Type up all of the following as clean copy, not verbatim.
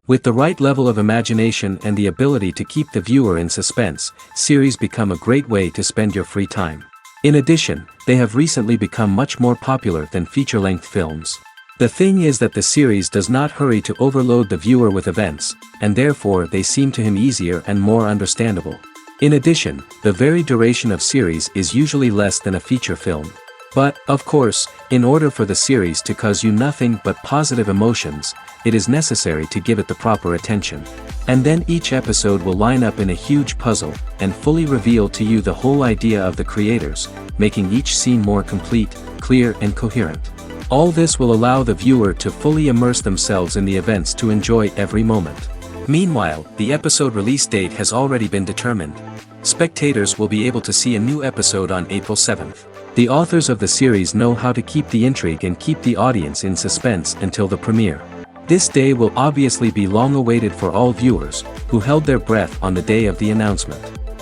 With the right level of imagination and the ability to keep the viewer in suspense, series become a great way to spend your free time. In addition, they have recently become much more popular than feature-length films. The thing is that the series does not hurry to overload the viewer with events, and therefore they seem to him easier and more understandable. In addition, the very duration of series is usually less than a feature film. But, of course, in order for the series to cause you nothing but positive emotions, it is necessary to give it the proper attention. And then each episode will line up in a huge puzzle, and fully reveal to you the whole idea of the creators, making each scene more complete, clear and coherent. All this will allow the viewer to fully immerse themselves in the events to enjoy every moment. Meanwhile, the episode release date has already been determined. Spectators will be able to see a new episode on April 7th. The authors of the series know how to keep the intrigue and keep the audience in suspense until the premiere. This day will obviously be long awaited for all viewers, who held their breath on the day of the announcement.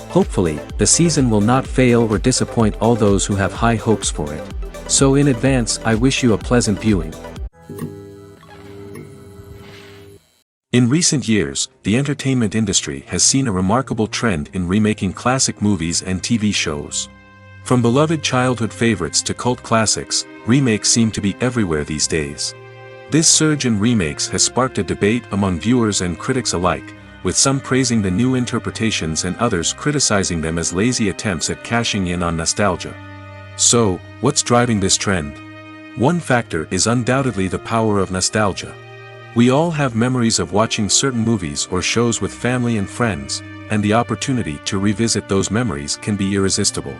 Hopefully, the season will not fail or disappoint all those who have high hopes for it. So in advance, I wish you a pleasant viewing. In recent years, the entertainment industry has seen a remarkable trend in remaking classic movies and TV shows. From beloved childhood favorites to cult classics, remakes seem to be everywhere these days. This surge in remakes has sparked a debate among viewers and critics alike, with some praising the new interpretations and others criticizing them as lazy attempts at cashing in on nostalgia. So, what's driving this trend? One factor is undoubtedly the power of nostalgia. We all have memories of watching certain movies or shows with family and friends, and the opportunity to revisit those memories can be irresistible.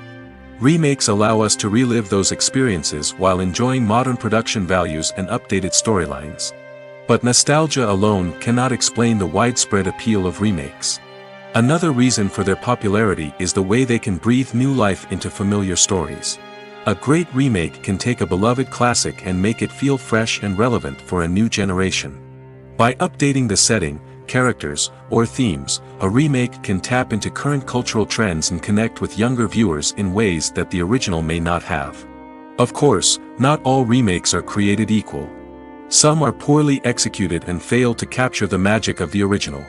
Remakes allow us to relive those experiences while enjoying modern production values and updated storylines. But nostalgia alone cannot explain the widespread appeal of remakes. Another reason for their popularity is the way they can breathe new life into familiar stories. A great remake can take a beloved classic and make it feel fresh and relevant for a new generation. By updating the setting, characters, or themes, a remake can tap into current cultural trends and connect with younger viewers in ways that the original may not have. Of course, not all remakes are created equal. Some are poorly executed and fail to capture the magic of the original.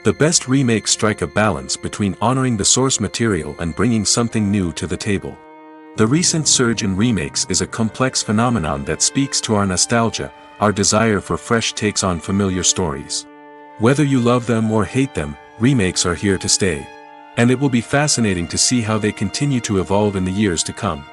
The best remakes strike a balance between honoring the source material and bringing something new to the table. The recent surge in remakes is a complex phenomenon that speaks to our nostalgia, our desire for fresh takes on familiar stories. Whether you love them or hate them, remakes are here to stay. And it will be fascinating to see how they continue to evolve in the years to come.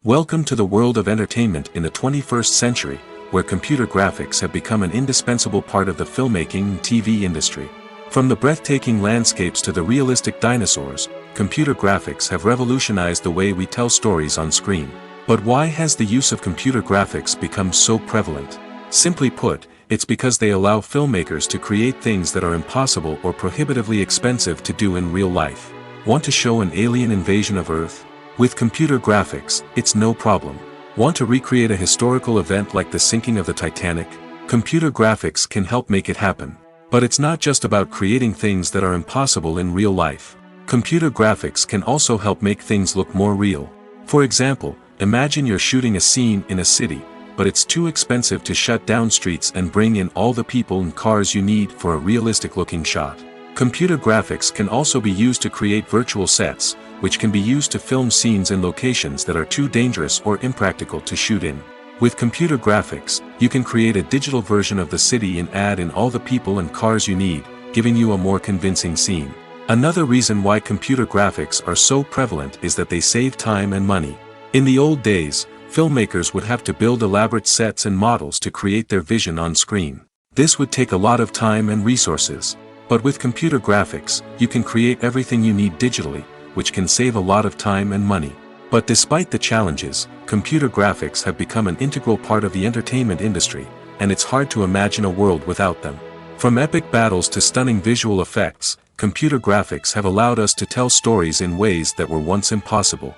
Welcome to the world of entertainment in the 21st century, where computer graphics have become an indispensable part of the filmmaking and TV industry. From the breathtaking landscapes to the realistic dinosaurs, computer graphics have revolutionized the way we tell stories on screen. But why has the use of computer graphics become so prevalent? Simply put, it's because they allow filmmakers to create things that are impossible or prohibitively expensive to do in real life. Want to show an alien invasion of Earth? With computer graphics, it's no problem. Want to recreate a historical event like the sinking of the Titanic? Computer graphics can help make it happen. But it's not just about creating things that are impossible in real life. Computer graphics can also help make things look more real. For example, imagine you're shooting a scene in a city, but it's too expensive to shut down streets and bring in all the people and cars you need for a realistic-looking shot. Computer graphics can also be used to create virtual sets, which can be used to film scenes in locations that are too dangerous or impractical to shoot in. With computer graphics, you can create a digital version of the city and add in all the people and cars you need, giving you a more convincing scene. Another reason why computer graphics are so prevalent is that they save time and money. In the old days, filmmakers would have to build elaborate sets and models to create their vision on screen. This would take a lot of time and resources. But with computer graphics, you can create everything you need digitally, which can save a lot of time and money. But despite the challenges, computer graphics have become an integral part of the entertainment industry, and it's hard to imagine a world without them. From epic battles to stunning visual effects, computer graphics have allowed us to tell stories in ways that were once impossible.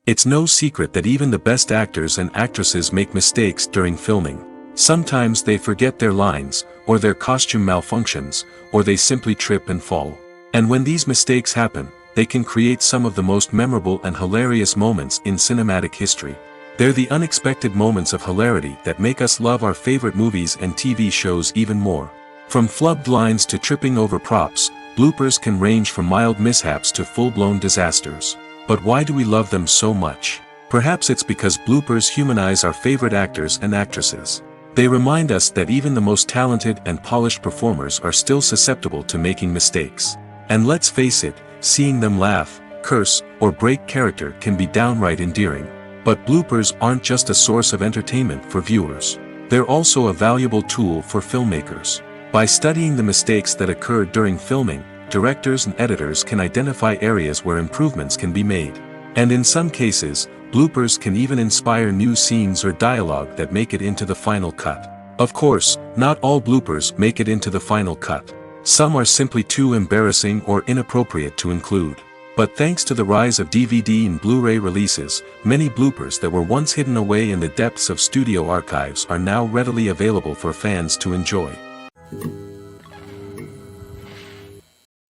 It's no secret that even the best actors and actresses make mistakes during filming. Sometimes they forget their lines, or their costume malfunctions, or they simply trip and fall. And when these mistakes happen, they can create some of the most memorable and hilarious moments in cinematic history. They're the unexpected moments of hilarity that make us love our favorite movies and TV shows even more. From flubbed lines to tripping over props, bloopers can range from mild mishaps to full-blown disasters. But why do we love them so much? Perhaps it's because bloopers humanize our favorite actors and actresses. They remind us that even the most talented and polished performers are still susceptible to making mistakes. And let's face it, seeing them laugh, curse, or break character can be downright endearing. But bloopers aren't just a source of entertainment for viewers. They're also a valuable tool for filmmakers. By studying the mistakes that occurred during filming, directors and editors can identify areas where improvements can be made. And in some cases, bloopers can even inspire new scenes or dialogue that make it into the final cut. Of course, not all bloopers make it into the final cut. Some are simply too embarrassing or inappropriate to include. But thanks to the rise of DVD and Blu-ray releases, many bloopers that were once hidden away in the depths of studio archives are now readily available for fans to enjoy.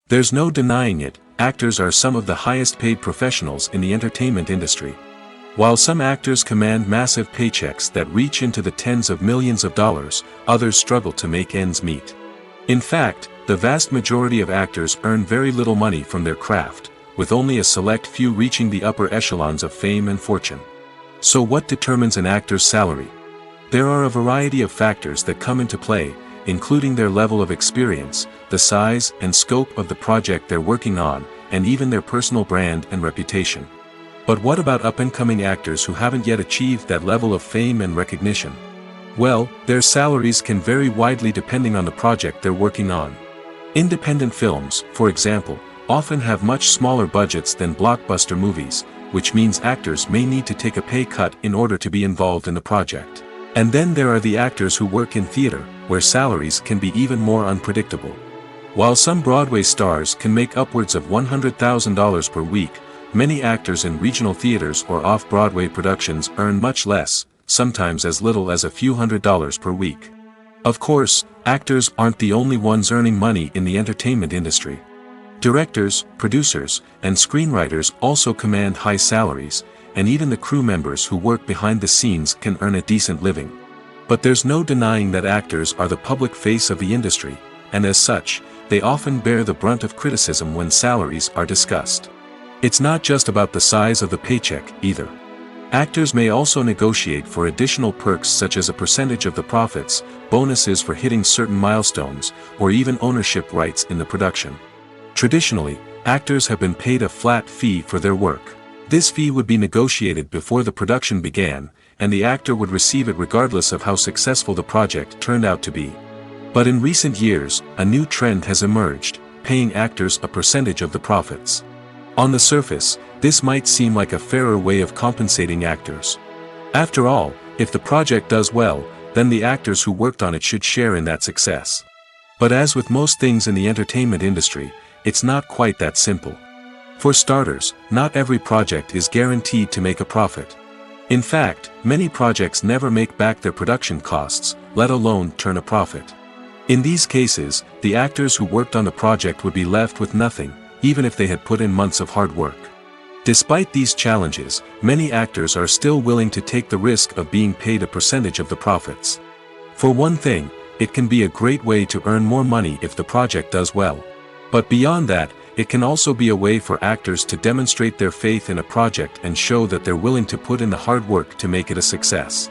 There's no denying it, actors are some of the highest paid professionals in the entertainment industry. While some actors command massive paychecks that reach into the tens of millions of dollars, others struggle to make ends meet. In fact, the vast majority of actors earn very little money from their craft, with only a select few reaching the upper echelons of fame and fortune. So what determines an actor's salary? There are a variety of factors that come into play, including their level of experience, the size and scope of the project they're working on, and even their personal brand and reputation. But what about up-and-coming actors who haven't yet achieved that level of fame and recognition? Well, their salaries can vary widely depending on the project they're working on. Independent films, for example, often have much smaller budgets than blockbuster movies, which means actors may need to take a pay cut in order to be involved in the project. And then there are the actors who work in theater, where salaries can be even more unpredictable. While some Broadway stars can make upwards of $100,000 per week, many actors in regional theaters or off-Broadway productions earn much less, sometimes as little as a few $100s per week. Of course, actors aren't the only ones earning money in the entertainment industry. Directors, producers, and screenwriters also command high salaries, and even the crew members who work behind the scenes can earn a decent living. But there's no denying that actors are the public face of the industry, and as such, they often bear the brunt of criticism when salaries are discussed. It's not just about the size of the paycheck, either. Actors may also negotiate for additional perks such as a percentage of the profits, bonuses for hitting certain milestones, or even ownership rights in the production. Traditionally, actors have been paid a flat fee for their work. This fee would be negotiated before the production began, and the actor would receive it regardless of how successful the project turned out to be. But in recent years, a new trend has emerged, paying actors a percentage of the profits. On the surface, this might seem like a fairer way of compensating actors. After all, if the project does well, then the actors who worked on it should share in that success. But as with most things in the entertainment industry, it's not quite that simple. For starters, not every project is guaranteed to make a profit. In fact, many projects never make back their production costs, let alone turn a profit. In these cases, the actors who worked on the project would be left with nothing, even if they had put in months of hard work. Despite these challenges, many actors are still willing to take the risk of being paid a percentage of the profits. For one thing, it can be a great way to earn more money if the project does well. But beyond that, it can also be a way for actors to demonstrate their faith in a project and show that they're willing to put in the hard work to make it a success.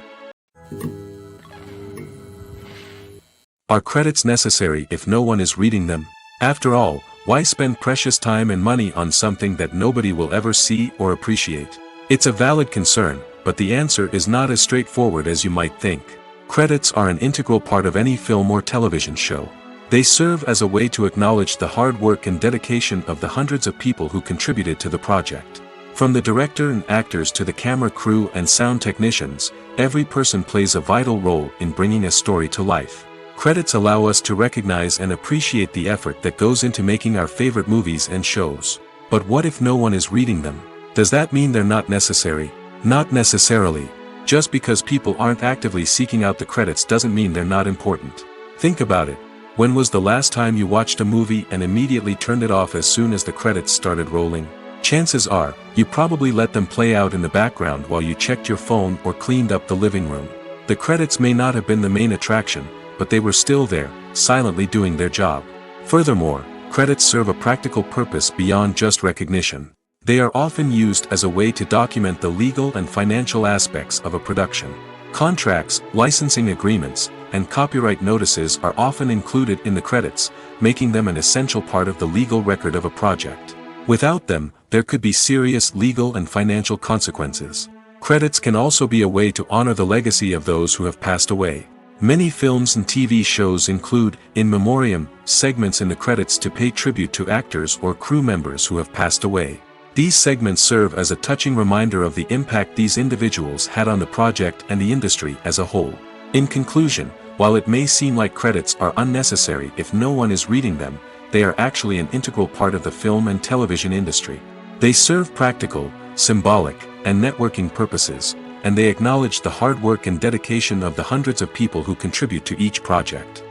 Are credits necessary if no one is reading them? After all, why spend precious time and money on something that nobody will ever see or appreciate? It's a valid concern, but the answer is not as straightforward as you might think. Credits are an integral part of any film or television show. They serve as a way to acknowledge the hard work and dedication of the hundreds of people who contributed to the project. From the director and actors to the camera crew and sound technicians, every person plays a vital role in bringing a story to life. Credits allow us to recognize and appreciate the effort that goes into making our favorite movies and shows. But what if no one is reading them? Does that mean they're not necessary? Not necessarily. Just because people aren't actively seeking out the credits doesn't mean they're not important. Think about it. When was the last time you watched a movie and immediately turned it off as soon as the credits started rolling? Chances are, you probably let them play out in the background while you checked your phone or cleaned up the living room. The credits may not have been the main attraction, but they were still there, silently doing their job. Furthermore, credits serve a practical purpose beyond just recognition. They are often used as a way to document the legal and financial aspects of a production. Contracts, licensing agreements, and copyright notices are often included in the credits, making them an essential part of the legal record of a project. Without them, there could be serious legal and financial consequences. Credits can also be a way to honor the legacy of those who have passed away. Many films and TV shows include, in memoriam, segments in the credits to pay tribute to actors or crew members who have passed away. These segments serve as a touching reminder of the impact these individuals had on the project and the industry as a whole. In conclusion, while it may seem like credits are unnecessary if no one is reading them, they are actually an integral part of the film and television industry. They serve practical, symbolic, and networking purposes, and they acknowledge the hard work and dedication of the hundreds of people who contribute to each project.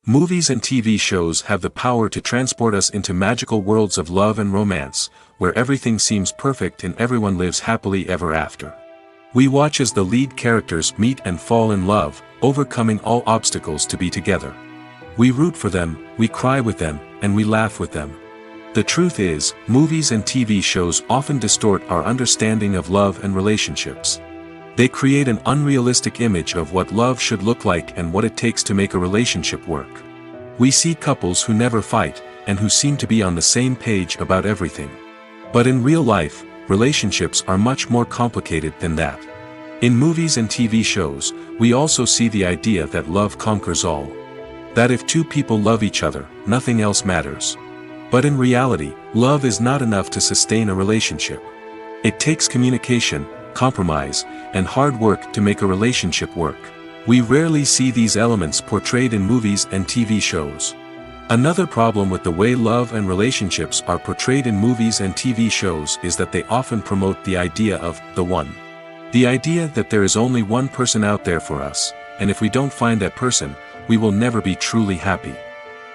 Movies and TV shows have the power to transport us into magical worlds of love and romance, where everything seems perfect and everyone lives happily ever after. We watch as the lead characters meet and fall in love, overcoming all obstacles to be together. We root for them, we cry with them, and we laugh with them. The truth is, movies and TV shows often distort our understanding of love and relationships. They create an unrealistic image of what love should look like and what it takes to make a relationship work. We see couples who never fight, and who seem to be on the same page about everything. But in real life, relationships are much more complicated than that. In movies and TV shows, we also see the idea that love conquers all. That if two people love each other, nothing else matters. But in reality, love is not enough to sustain a relationship. It takes communication, compromise, and hard work to make a relationship work. We rarely see these elements portrayed in movies and TV shows. Another problem with the way love and relationships are portrayed in movies and TV shows is that they often promote the idea of the one. The idea that there is only one person out there for us, and if we don't find that person, we will never be truly happy.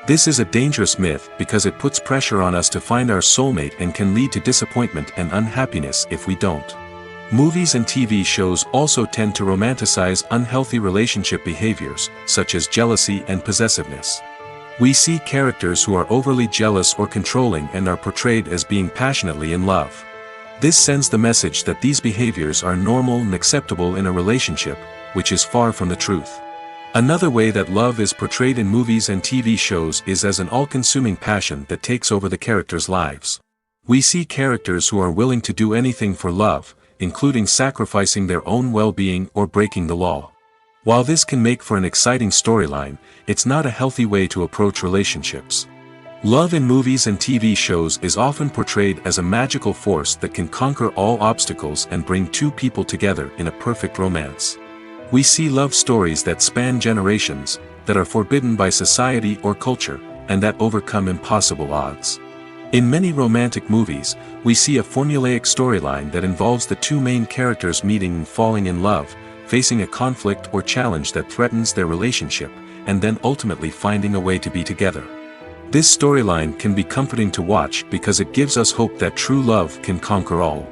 This is a dangerous myth because it puts pressure on us to find our soulmate and can lead to disappointment and unhappiness if we don't. Movies and TV shows also tend to romanticize unhealthy relationship behaviors, such as jealousy and possessiveness. We see characters who are overly jealous or controlling and are portrayed as being passionately in love. This sends the message that these behaviors are normal and acceptable in a relationship, which is far from the truth. Another way that love is portrayed in movies and TV shows is as an all-consuming passion that takes over the characters' lives. We see characters who are willing to do anything for love, including sacrificing their own well-being or breaking the law. While this can make for an exciting storyline, it's not a healthy way to approach relationships. Love in movies and TV shows is often portrayed as a magical force that can conquer all obstacles and bring two people together in a perfect romance. We see love stories that span generations, that are forbidden by society or culture, and that overcome impossible odds. In many romantic movies, we see a formulaic storyline that involves the two main characters meeting and falling in love, facing a conflict or challenge that threatens their relationship, and then ultimately finding a way to be together. This storyline can be comforting to watch because it gives us hope that true love can conquer all.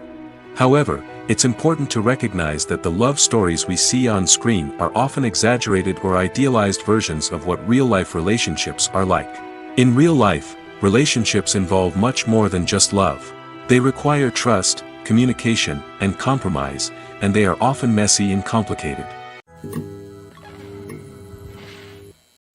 However, it's important to recognize that the love stories we see on screen are often exaggerated or idealized versions of what real-life relationships are like. In real life, relationships involve much more than just love. They require trust, communication, and compromise, and they are often messy and complicated.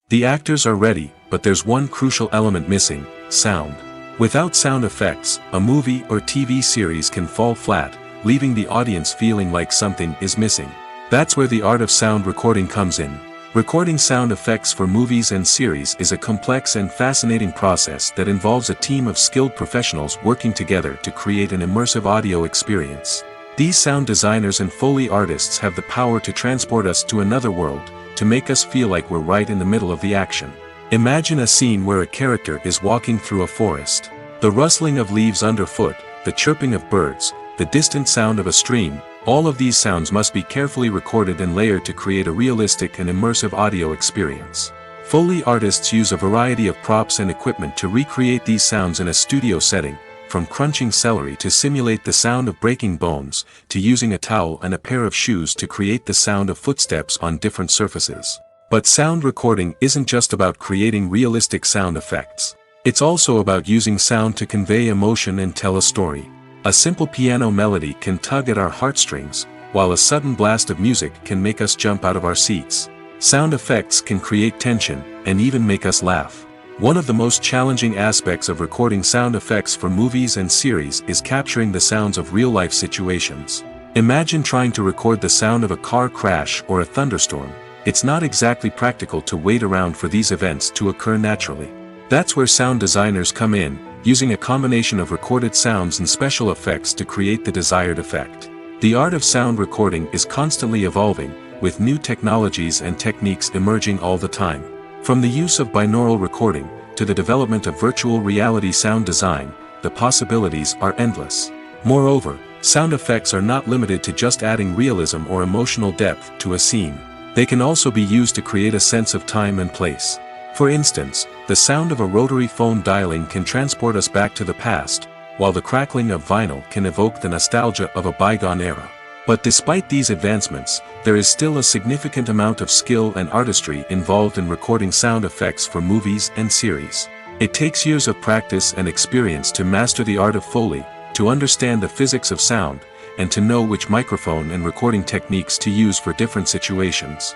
The actors are ready, but there's one crucial element missing: sound. Without sound effects, a movie or TV series can fall flat, leaving the audience feeling like something is missing. That's where the art of sound recording comes in. Recording sound effects for movies and series is a complex and fascinating process that involves a team of skilled professionals working together to create an immersive audio experience. These sound designers and Foley artists have the power to transport us to another world, to make us feel like we're right in the middle of the action. Imagine a scene where a character is walking through a forest. The rustling of leaves underfoot, the chirping of birds, the distant sound of a stream, all of these sounds must be carefully recorded and layered to create a realistic and immersive audio experience. Foley artists use a variety of props and equipment to recreate these sounds in a studio setting, from crunching celery to simulate the sound of breaking bones, to using a towel and a pair of shoes to create the sound of footsteps on different surfaces. But sound recording isn't just about creating realistic sound effects. It's also about using sound to convey emotion and tell a story. A simple piano melody can tug at our heartstrings, while a sudden blast of music can make us jump out of our seats. Sound effects can create tension, and even make us laugh. One of the most challenging aspects of recording sound effects for movies and series is capturing the sounds of real-life situations. Imagine trying to record the sound of a car crash or a thunderstorm. It's not exactly practical to wait around for these events to occur naturally. That's where sound designers come in, using a combination of recorded sounds and special effects to create the desired effect. The art of sound recording is constantly evolving, with new technologies and techniques emerging all the time. From the use of binaural recording, to the development of virtual reality sound design, the possibilities are endless. Moreover, sound effects are not limited to just adding realism or emotional depth to a scene. They can also be used to create a sense of time and place. For instance, the sound of a rotary phone dialing can transport us back to the past, while the crackling of vinyl can evoke the nostalgia of a bygone era. But despite these advancements, there is still a significant amount of skill and artistry involved in recording sound effects for movies and series. It takes years of practice and experience to master the art of Foley, to understand the physics of sound, and to know which microphone and recording techniques to use for different situations.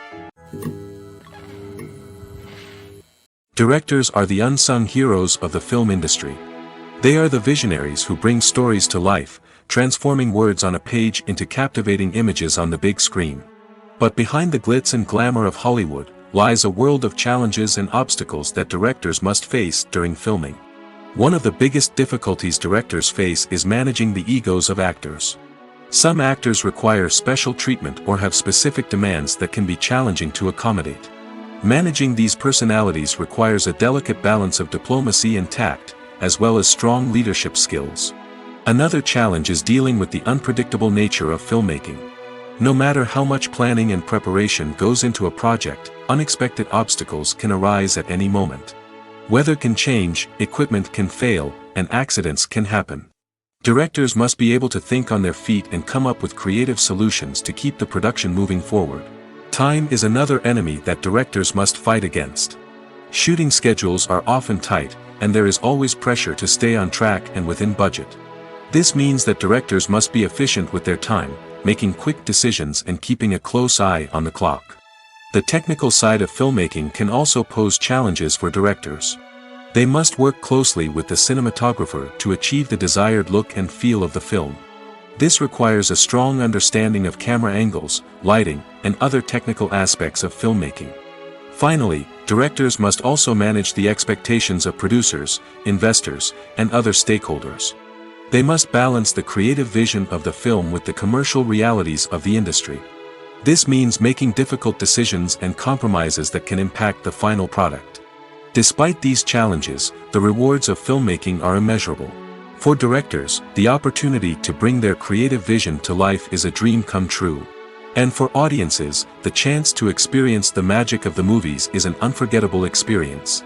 Directors are the unsung heroes of the film industry. They are the visionaries who bring stories to life, transforming words on a page into captivating images on the big screen. But behind the glitz and glamour of Hollywood, lies a world of challenges and obstacles that directors must face during filming. One of the biggest difficulties directors face is managing the egos of actors. Some actors require special treatment or have specific demands that can be challenging to accommodate. Managing these personalities requires a delicate balance of diplomacy and tact, as well as strong leadership skills. Another challenge is dealing with the unpredictable nature of filmmaking. No matter how much planning and preparation goes into a project, unexpected obstacles can arise at any moment. Weather can change, equipment can fail, and accidents can happen. Directors must be able to think on their feet and come up with creative solutions to keep the production moving forward. Time is another enemy that directors must fight against. Shooting schedules are often tight, and there is always pressure to stay on track and within budget. This means that directors must be efficient with their time, making quick decisions and keeping a close eye on the clock. The technical side of filmmaking can also pose challenges for directors. They must work closely with the cinematographer to achieve the desired look and feel of the film. This requires a strong understanding of camera angles, lighting, and other technical aspects of filmmaking. Finally, directors must also manage the expectations of producers, investors, and other stakeholders. They must balance the creative vision of the film with the commercial realities of the industry. This means making difficult decisions and compromises that can impact the final product. Despite these challenges, the rewards of filmmaking are immeasurable. For directors, the opportunity to bring their creative vision to life is a dream come true. And for audiences, the chance to experience the magic of the movies is an unforgettable experience.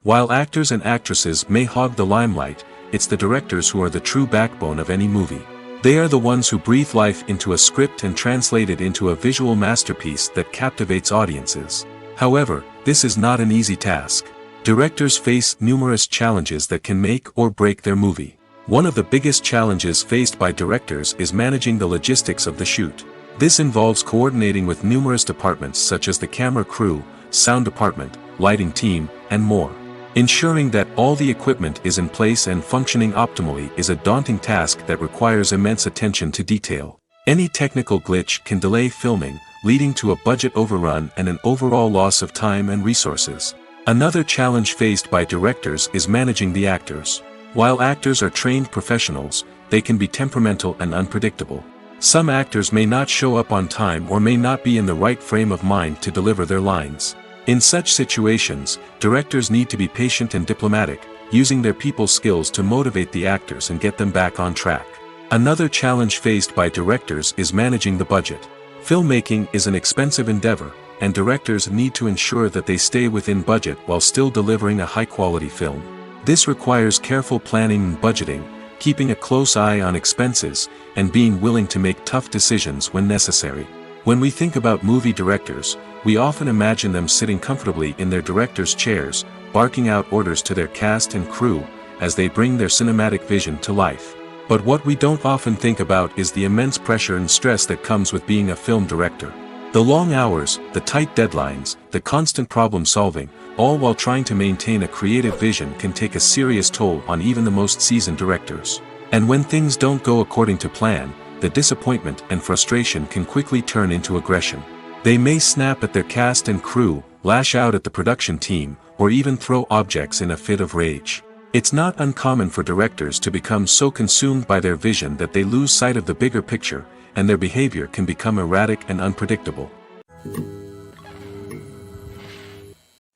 While actors and actresses may hog the limelight, it's the directors who are the true backbone of any movie. They are the ones who breathe life into a script and translate it into a visual masterpiece that captivates audiences. However, this is not an easy task. Directors face numerous challenges that can make or break their movie. One of the biggest challenges faced by directors is managing the logistics of the shoot. This involves coordinating with numerous departments such as the camera crew, sound department, lighting team, and more. Ensuring that all the equipment is in place and functioning optimally is a daunting task that requires immense attention to detail. Any technical glitch can delay filming, leading to a budget overrun and an overall loss of time and resources. Another challenge faced by directors is managing the actors. While actors are trained professionals, they can be temperamental and unpredictable. Some actors may not show up on time or may not be in the right frame of mind to deliver their lines. In such situations, directors need to be patient and diplomatic, using their people skills to motivate the actors and get them back on track. Another challenge faced by directors is managing the budget. Filmmaking is an expensive endeavor, and directors need to ensure that they stay within budget while still delivering a high-quality film. This requires careful planning and budgeting, keeping a close eye on expenses, and being willing to make tough decisions when necessary. When we think about movie directors, we often imagine them sitting comfortably in their director's chairs, barking out orders to their cast and crew, as they bring their cinematic vision to life. But what we don't often think about is the immense pressure and stress that comes with being a film director. The long hours, the tight deadlines, the constant problem solving, all while trying to maintain a creative vision can take a serious toll on even the most seasoned directors. And when things don't go according to plan, the disappointment and frustration can quickly turn into aggression. They may snap at their cast and crew, lash out at the production team, or even throw objects in a fit of rage. It's not uncommon for directors to become so consumed by their vision that they lose sight of the bigger picture, and their behavior can become erratic and unpredictable.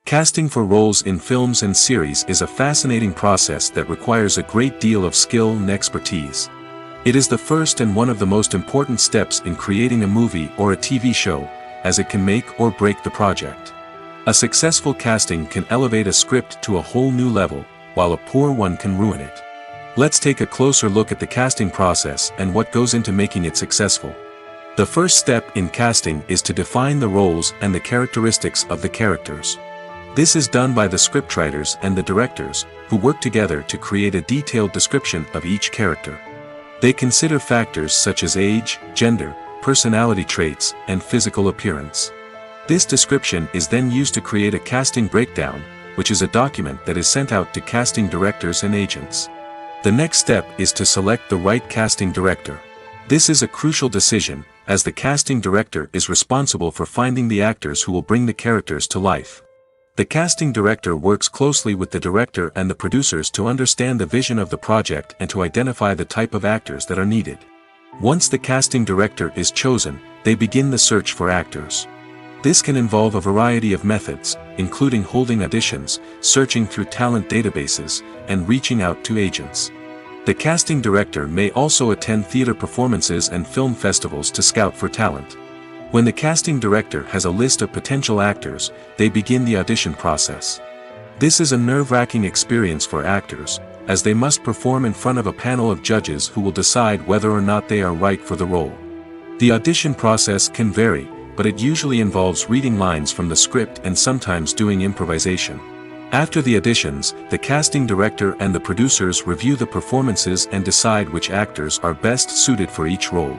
Casting for roles in films and series is a fascinating process that requires a great deal of skill and expertise. It is the first and one of the most important steps in creating a movie or a TV show, as it can make or break the project. A successful casting can elevate a script to a whole new level, while a poor one can ruin it. Let's take a closer look at the casting process and what goes into making it successful. The first step in casting is to define the roles and the characteristics of the characters. This is done by the scriptwriters and the directors, who work together to create a detailed description of each character. They consider factors such as age, gender, personality traits, and physical appearance. This description is then used to create a casting breakdown, which is a document that is sent out to casting directors and agents. The next step is to select the right casting director. This is a crucial decision, as the casting director is responsible for finding the actors who will bring the characters to life. The casting director works closely with the director and the producers to understand the vision of the project and to identify the type of actors that are needed. Once the casting director is chosen, they begin the search for actors. This can involve a variety of methods, including holding auditions, searching through talent databases, and reaching out to agents. The casting director may also attend theater performances and film festivals to scout for talent. When the casting director has a list of potential actors, they begin the audition process. This is a nerve-wracking experience for actors, as they must perform in front of a panel of judges who will decide whether or not they are right for the role. The audition process can vary, but it usually involves reading lines from the script and sometimes doing improvisation. After the auditions, the casting director and the producers review the performances and decide which actors are best suited for each role.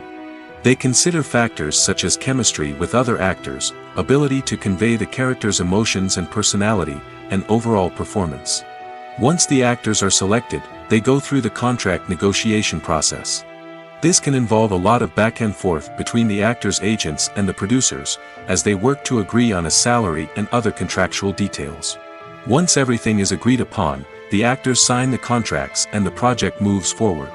They consider factors such as chemistry with other actors, ability to convey the character's emotions and personality, and overall performance. Once the actors are selected, they go through the contract negotiation process. This can involve a lot of back and forth between the actors' agents and the producers, as they work to agree on a salary and other contractual details. Once everything is agreed upon, the actors sign the contracts and the project moves forward.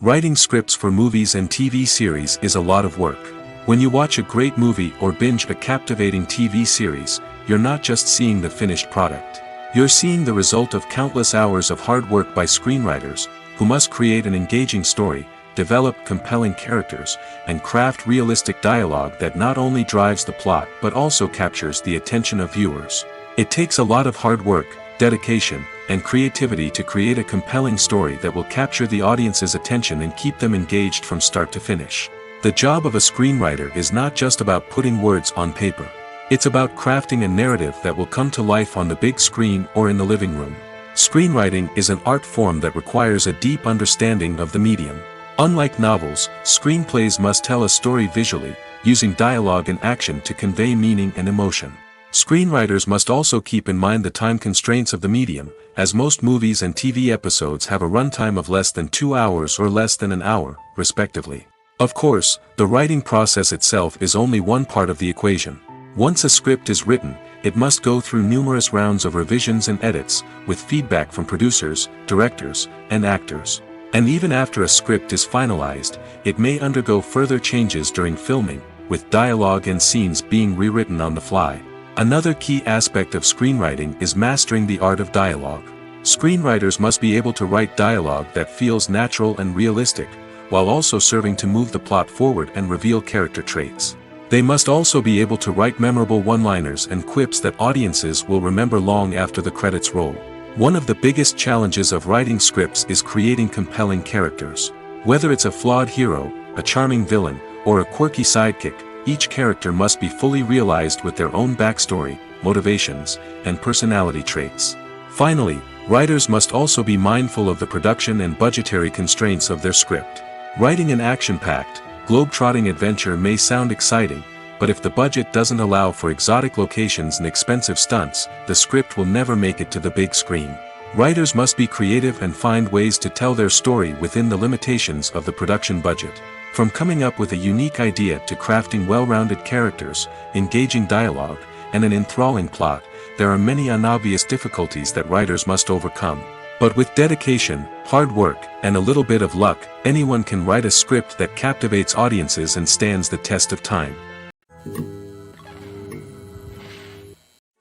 Writing scripts for movies and TV series is a lot of work. When you watch a great movie or binge a captivating TV series, you're not just seeing the finished product. You're seeing the result of countless hours of hard work by screenwriters, who must create an engaging story, develop compelling characters, and craft realistic dialogue that not only drives the plot but also captures the attention of viewers. It takes a lot of hard work, dedication, and creativity to create a compelling story that will capture the audience's attention and keep them engaged from start to finish. The job of a screenwriter is not just about putting words on paper. It's about crafting a narrative that will come to life on the big screen or in the living room. Screenwriting is an art form that requires a deep understanding of the medium. Unlike novels, screenplays must tell a story visually, using dialogue and action to convey meaning and emotion. Screenwriters must also keep in mind the time constraints of the medium, as most movies and TV episodes have a runtime of less than 2 hours or less than an hour, respectively. Of course, the writing process itself is only one part of the equation. Once a script is written, it must go through numerous rounds of revisions and edits, with feedback from producers, directors, and actors. And even after a script is finalized, it may undergo further changes during filming, with dialogue and scenes being rewritten on the fly. Another key aspect of screenwriting is mastering the art of dialogue. Screenwriters must be able to write dialogue that feels natural and realistic, while also serving to move the plot forward and reveal character traits. They must also be able to write memorable one-liners and quips that audiences will remember long after the credits roll. One of the biggest challenges of writing scripts is creating compelling characters. Whether it's a flawed hero, a charming villain, or a quirky sidekick, each character must be fully realized with their own backstory, motivations, and personality traits. Finally, writers must also be mindful of the production and budgetary constraints of their script. Writing an action-packed, globe-trotting adventure may sound exciting, but if the budget doesn't allow for exotic locations and expensive stunts, the script will never make it to the big screen. Writers must be creative and find ways to tell their story within the limitations of the production budget. From coming up with a unique idea to crafting well-rounded characters, engaging dialogue, and an enthralling plot, there are many unobvious difficulties that writers must overcome. But with dedication, hard work, and a little bit of luck, anyone can write a script that captivates audiences and stands the test of time.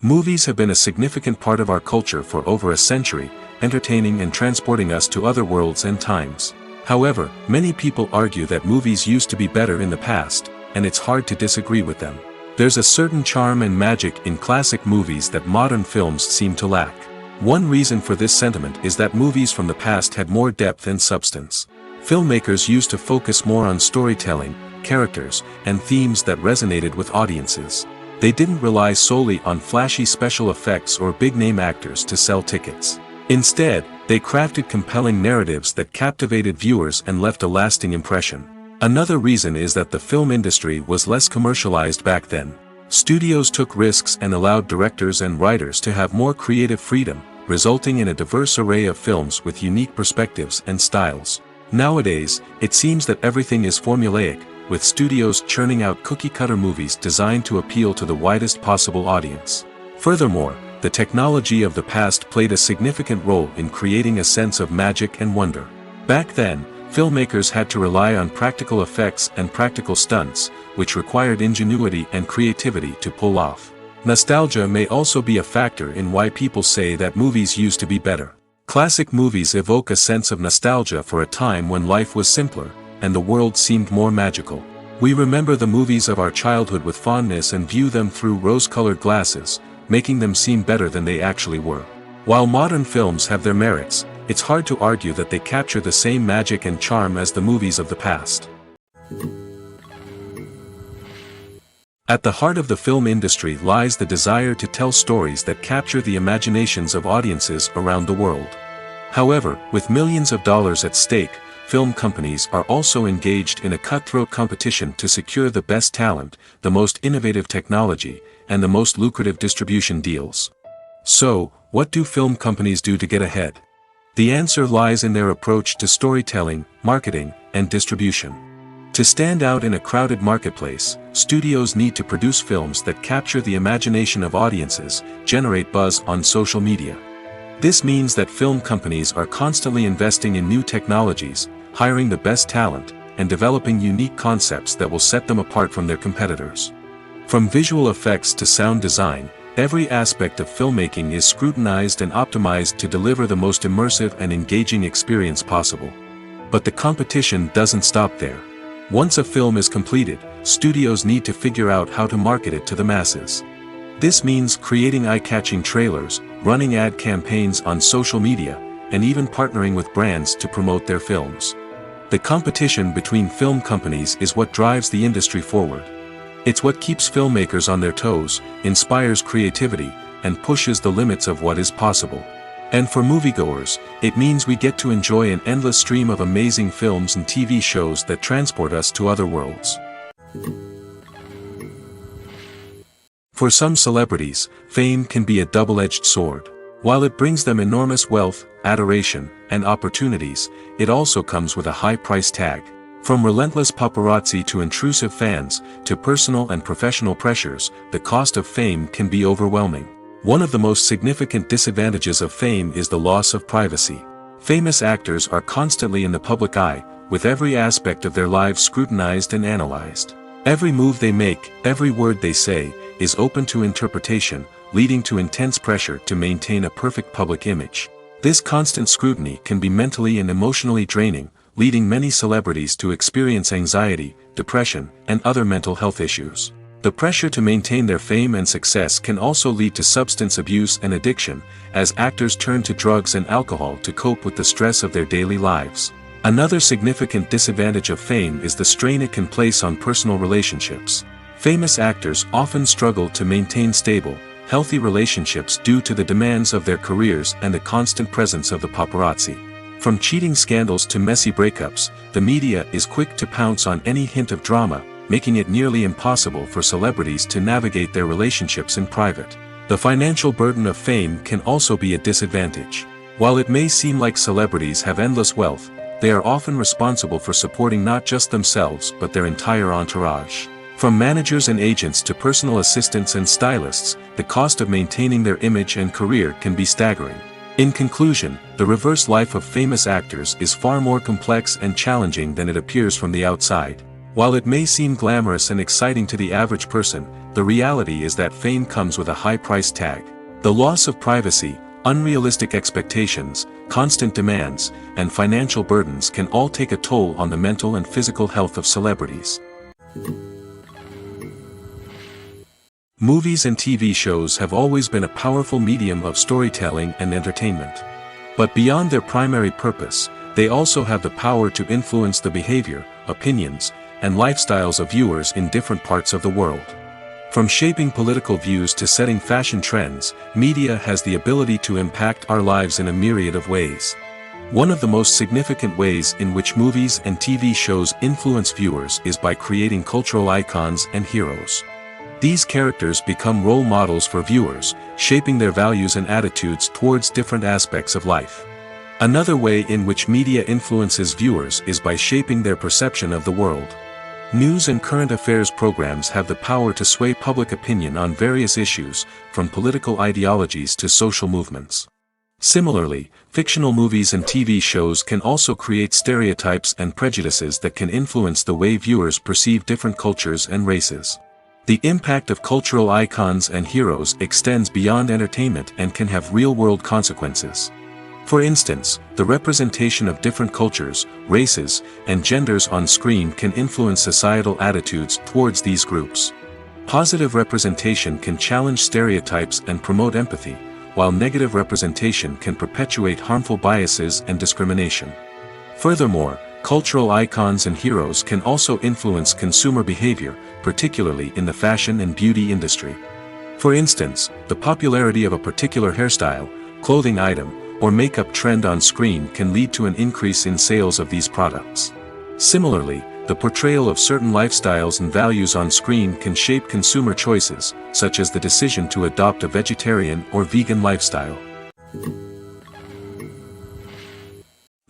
Movies have been a significant part of our culture for over a century, entertaining and transporting us to other worlds and times. However, many people argue that movies used to be better in the past, and it's hard to disagree with them. There's a certain charm and magic in classic movies that modern films seem to lack. One reason for this sentiment is that movies from the past had more depth and substance. Filmmakers used to focus more on storytelling, characters, and themes that resonated with audiences. They didn't rely solely on flashy special effects or big-name actors to sell tickets. Instead, they crafted compelling narratives that captivated viewers and left a lasting impression. Another reason is that the film industry was less commercialized back then. Studios took risks and allowed directors and writers to have more creative freedom, resulting in a diverse array of films with unique perspectives and styles. Nowadays, it seems that everything is formulaic, with studios churning out cookie-cutter movies designed to appeal to the widest possible audience. Furthermore, the technology of the past played a significant role in creating a sense of magic and wonder. Back then, filmmakers had to rely on practical effects and practical stunts, which required ingenuity and creativity to pull off. Nostalgia may also be a factor in why people say that movies used to be better. Classic movies evoke a sense of nostalgia for a time when life was simpler, and the world seemed more magical. We remember the movies of our childhood with fondness and view them through rose-colored glasses, making them seem better than they actually were. While modern films have their merits, it's hard to argue that they capture the same magic and charm as the movies of the past. At the heart of the film industry lies the desire to tell stories that capture the imaginations of audiences around the world. However, with millions of dollars at stake, film companies are also engaged in a cutthroat competition to secure the best talent, the most innovative technology, and the most lucrative distribution deals. So, what do film companies do to get ahead? The answer lies in their approach to storytelling, marketing, and distribution. To stand out in a crowded marketplace, studios need to produce films that capture the imagination of audiences, generate buzz on social media. This means that film companies are constantly investing in new technologies, hiring the best talent, and developing unique concepts that will set them apart from their competitors. From visual effects to sound design, every aspect of filmmaking is scrutinized and optimized to deliver the most immersive and engaging experience possible. But the competition doesn't stop there. Once a film is completed, studios need to figure out how to market it to the masses. This means creating eye-catching trailers, running ad campaigns on social media, and even partnering with brands to promote their films. The competition between film companies is what drives the industry forward. It's what keeps filmmakers on their toes, inspires creativity, and pushes the limits of what is possible. And for moviegoers, it means we get to enjoy an endless stream of amazing films and TV shows that transport us to other worlds. For some celebrities, fame can be a double-edged sword. While it brings them enormous wealth, adoration, and opportunities, it also comes with a high price tag. From relentless paparazzi to intrusive fans, to personal and professional pressures, the cost of fame can be overwhelming. One of the most significant disadvantages of fame is the loss of privacy. Famous actors are constantly in the public eye, with every aspect of their lives scrutinized and analyzed. Every move they make, every word they say, is open to interpretation, leading to intense pressure to maintain a perfect public image. This constant scrutiny can be mentally and emotionally draining, leading many celebrities to experience anxiety, depression, and other mental health issues. The pressure to maintain their fame and success can also lead to substance abuse and addiction, as actors turn to drugs and alcohol to cope with the stress of their daily lives. Another significant disadvantage of fame is the strain it can place on personal relationships. Famous actors often struggle to maintain stable, healthy relationships due to the demands of their careers and the constant presence of the paparazzi. From cheating scandals to messy breakups, the media is quick to pounce on any hint of drama, making it nearly impossible for celebrities to navigate their relationships in private. The financial burden of fame can also be a disadvantage. While it may seem like celebrities have endless wealth, they are often responsible for supporting not just themselves but their entire entourage. From managers and agents to personal assistants and stylists, the cost of maintaining their image and career can be staggering. In conclusion, the reverse life of famous actors is far more complex and challenging than it appears from the outside. While it may seem glamorous and exciting to the average person, the reality is that fame comes with a high price tag. The loss of privacy, unrealistic expectations, constant demands, and financial burdens can all take a toll on the mental and physical health of celebrities. Movies and TV shows have always been a powerful medium of storytelling and entertainment. But beyond their primary purpose, they also have the power to influence the behavior, opinions, and lifestyles of viewers in different parts of the world. From shaping political views to setting fashion trends, media has the ability to impact our lives in a myriad of ways. One of the most significant ways in which movies and TV shows influence viewers is by creating cultural icons and heroes. These characters become role models for viewers, shaping their values and attitudes towards different aspects of life. Another way in which media influences viewers is by shaping their perception of the world. News and current affairs programs have the power to sway public opinion on various issues, from political ideologies to social movements. Similarly, fictional movies and TV shows can also create stereotypes and prejudices that can influence the way viewers perceive different cultures and races. The impact of cultural icons and heroes extends beyond entertainment and can have real-world consequences. For instance, the representation of different cultures, races, and genders on screen can influence societal attitudes towards these groups. Positive representation can challenge stereotypes and promote empathy, while negative representation can perpetuate harmful biases and discrimination. Furthermore, cultural icons and heroes can also influence consumer behavior, particularly in the fashion and beauty industry. For instance, the popularity of a particular hairstyle, clothing item, or makeup trend on screen can lead to an increase in sales of these products. Similarly, the portrayal of certain lifestyles and values on screen can shape consumer choices, such as the decision to adopt a vegetarian or vegan lifestyle.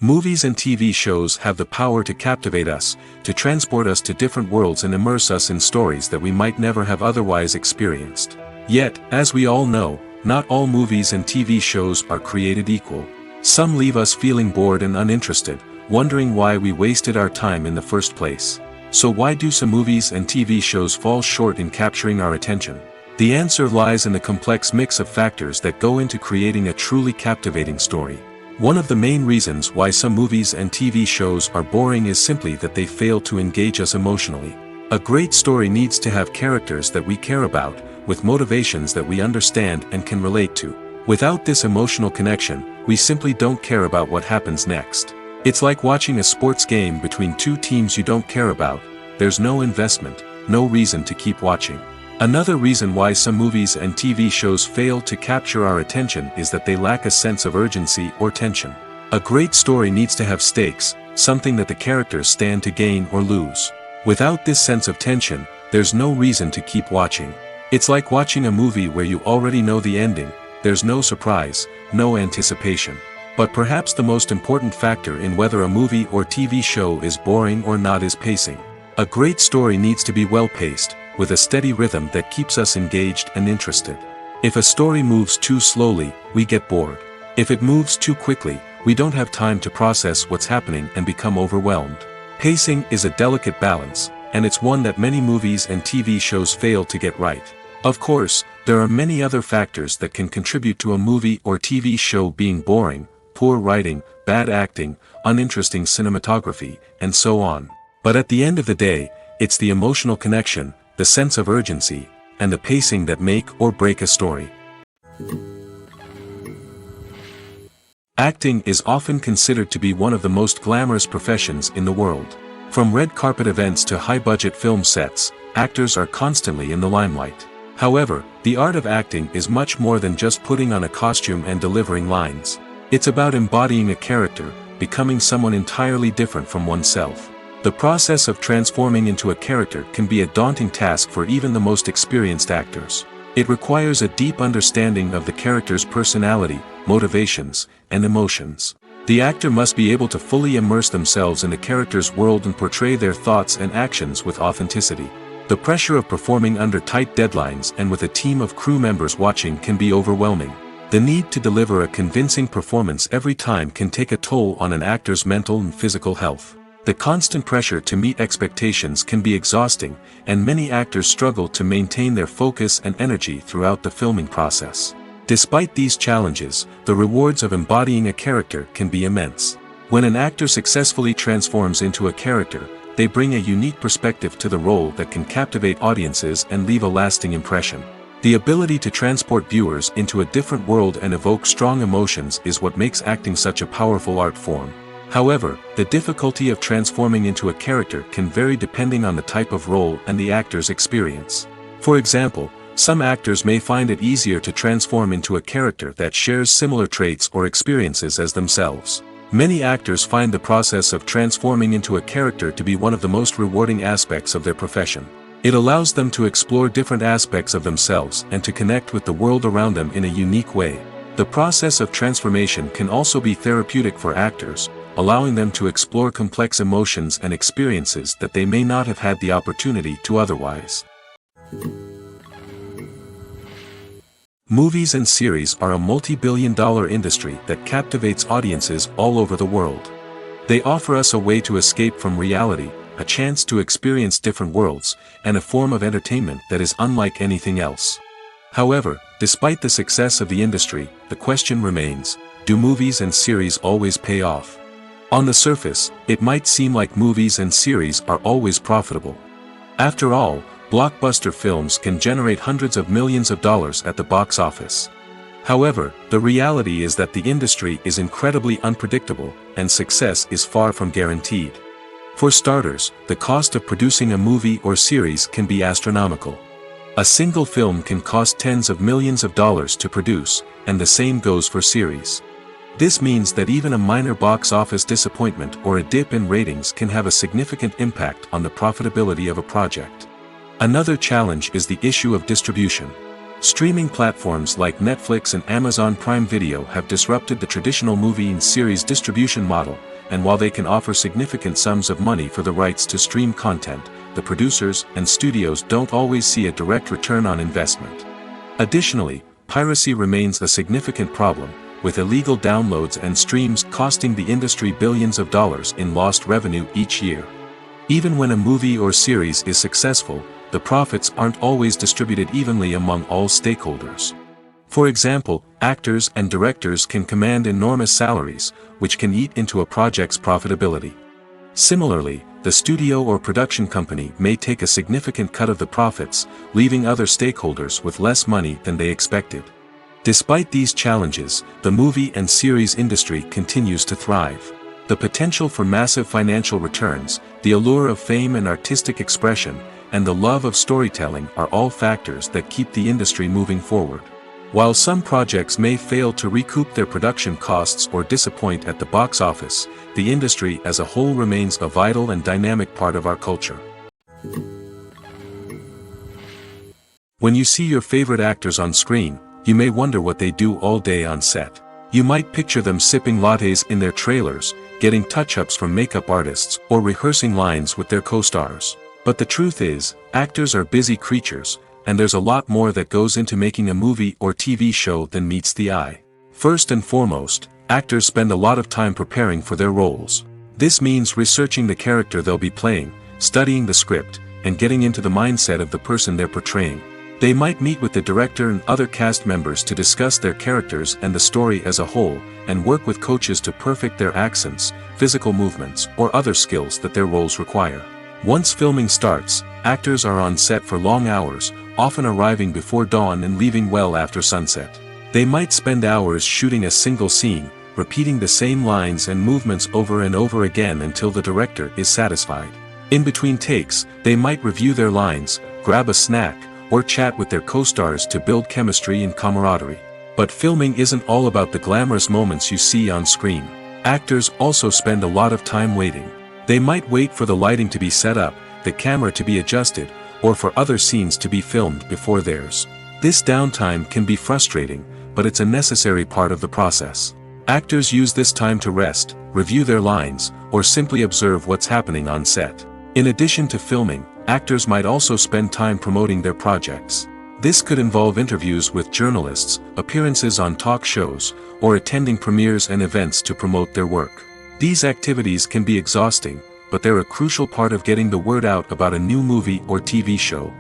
Movies and TV shows have the power to captivate us, to transport us to different worlds and immerse us in stories that we might never have otherwise experienced. Yet, as we all know, not all movies and TV shows are created equal. Some leave us feeling bored and uninterested, wondering why we wasted our time in the first place. So why do some movies and TV shows fall short in capturing our attention? The answer lies in the complex mix of factors that go into creating a truly captivating story. One of the main reasons why some movies and TV shows are boring is simply that they fail to engage us emotionally. A great story needs to have characters that we care about, with motivations that we understand and can relate to. Without this emotional connection, we simply don't care about what happens next. It's like watching a sports game between two teams you don't care about. There's no investment, no reason to keep watching. Another reason why some movies and TV shows fail to capture our attention is that they lack a sense of urgency or tension. A great story needs to have stakes, something that the characters stand to gain or lose. Without this sense of tension, there's no reason to keep watching. It's like watching a movie where you already know the ending. There's no surprise, no anticipation. But perhaps the most important factor in whether a movie or TV show is boring or not is pacing. A great story needs to be well-paced, with a steady rhythm that keeps us engaged and interested. If a story moves too slowly, we get bored. If it moves too quickly, we don't have time to process what's happening and become overwhelmed. Pacing is a delicate balance, and it's one that many movies and TV shows fail to get right. Of course, there are many other factors that can contribute to a movie or TV show being boring, poor writing, bad acting, uninteresting cinematography, and so on. But at the end of the day, it's the emotional connection, the sense of urgency, and the pacing that make or break a story. Acting is often considered to be one of the most glamorous professions in the world. From red carpet events to high-budget film sets, actors are constantly in the limelight. However, the art of acting is much more than just putting on a costume and delivering lines. It's about embodying a character, becoming someone entirely different from oneself. The process of transforming into a character can be a daunting task for even the most experienced actors. It requires a deep understanding of the character's personality, motivations, and emotions. The actor must be able to fully immerse themselves in the character's world and portray their thoughts and actions with authenticity. The pressure of performing under tight deadlines and with a team of crew members watching can be overwhelming. The need to deliver a convincing performance every time can take a toll on an actor's mental and physical health. The constant pressure to meet expectations can be exhausting, and many actors struggle to maintain their focus and energy throughout the filming process. Despite these challenges, the rewards of embodying a character can be immense. When an actor successfully transforms into a character, they bring a unique perspective to the role that can captivate audiences and leave a lasting impression. The ability to transport viewers into a different world and evoke strong emotions is what makes acting such a powerful art form. However, the difficulty of transforming into a character can vary depending on the type of role and the actor's experience. For example, some actors may find it easier to transform into a character that shares similar traits or experiences as themselves. Many actors find the process of transforming into a character to be one of the most rewarding aspects of their profession. It allows them to explore different aspects of themselves and to connect with the world around them in a unique way. The process of transformation can also be therapeutic for actors, allowing them to explore complex emotions and experiences that they may not have had the opportunity to otherwise. Movies and series are a multi-billion-dollar industry that captivates audiences all over the world. They offer us a way to escape from reality, a chance to experience different worlds, and a form of entertainment that is unlike anything else. However, despite the success of the industry, the question remains, do movies and series always pay off? On the surface, it might seem like movies and series are always profitable. After all, blockbuster films can generate hundreds of millions of dollars at the box office. However, the reality is that the industry is incredibly unpredictable, and success is far from guaranteed. For starters, the cost of producing a movie or series can be astronomical. A single film can cost tens of millions of dollars to produce, and the same goes for series. This means that even a minor box office disappointment or a dip in ratings can have a significant impact on the profitability of a project. Another challenge is the issue of distribution. Streaming platforms like Netflix and Amazon Prime Video have disrupted the traditional movie and series distribution model, and while they can offer significant sums of money for the rights to stream content, the producers and studios don't always see a direct return on investment. Additionally, piracy remains a significant problem, with illegal downloads and streams costing the industry billions of dollars in lost revenue each year. Even when a movie or series is successful, the profits aren't always distributed evenly among all stakeholders. For example, actors and directors can command enormous salaries, which can eat into a project's profitability. Similarly, the studio or production company may take a significant cut of the profits, leaving other stakeholders with less money than they expected. Despite these challenges, the movie and series industry continues to thrive. The potential for massive financial returns, the allure of fame and artistic expression, and the love of storytelling are all factors that keep the industry moving forward. While some projects may fail to recoup their production costs or disappoint at the box office, the industry as a whole remains a vital and dynamic part of our culture. When you see your favorite actors on screen, you may wonder what they do all day on set. You might picture them sipping lattes in their trailers, getting touch-ups from makeup artists, or rehearsing lines with their co-stars. But the truth is, actors are busy creatures, and there's a lot more that goes into making a movie or TV show than meets the eye. First and foremost, actors spend a lot of time preparing for their roles. This means researching the character they'll be playing, studying the script, and getting into the mindset of the person they're portraying. They might meet with the director and other cast members to discuss their characters and the story as a whole, and work with coaches to perfect their accents, physical movements, or other skills that their roles require. Once filming starts, actors are on set for long hours, often arriving before dawn and leaving well after sunset. They might spend hours shooting a single scene, repeating the same lines and movements over and over again until the director is satisfied. In between takes, they might review their lines, grab a snack, or chat with their co-stars to build chemistry and camaraderie. But filming isn't all about the glamorous moments you see on screen. Actors also spend a lot of time waiting. They might wait for the lighting to be set up, the camera to be adjusted, or for other scenes to be filmed before theirs. This downtime can be frustrating, but it's a necessary part of the process. Actors use this time to rest, review their lines, or simply observe what's happening on set. In addition to filming, actors might also spend time promoting their projects. This could involve interviews with journalists, appearances on talk shows, or attending premieres and events to promote their work. These activities can be exhausting, but they're a crucial part of getting the word out about a new movie or TV show.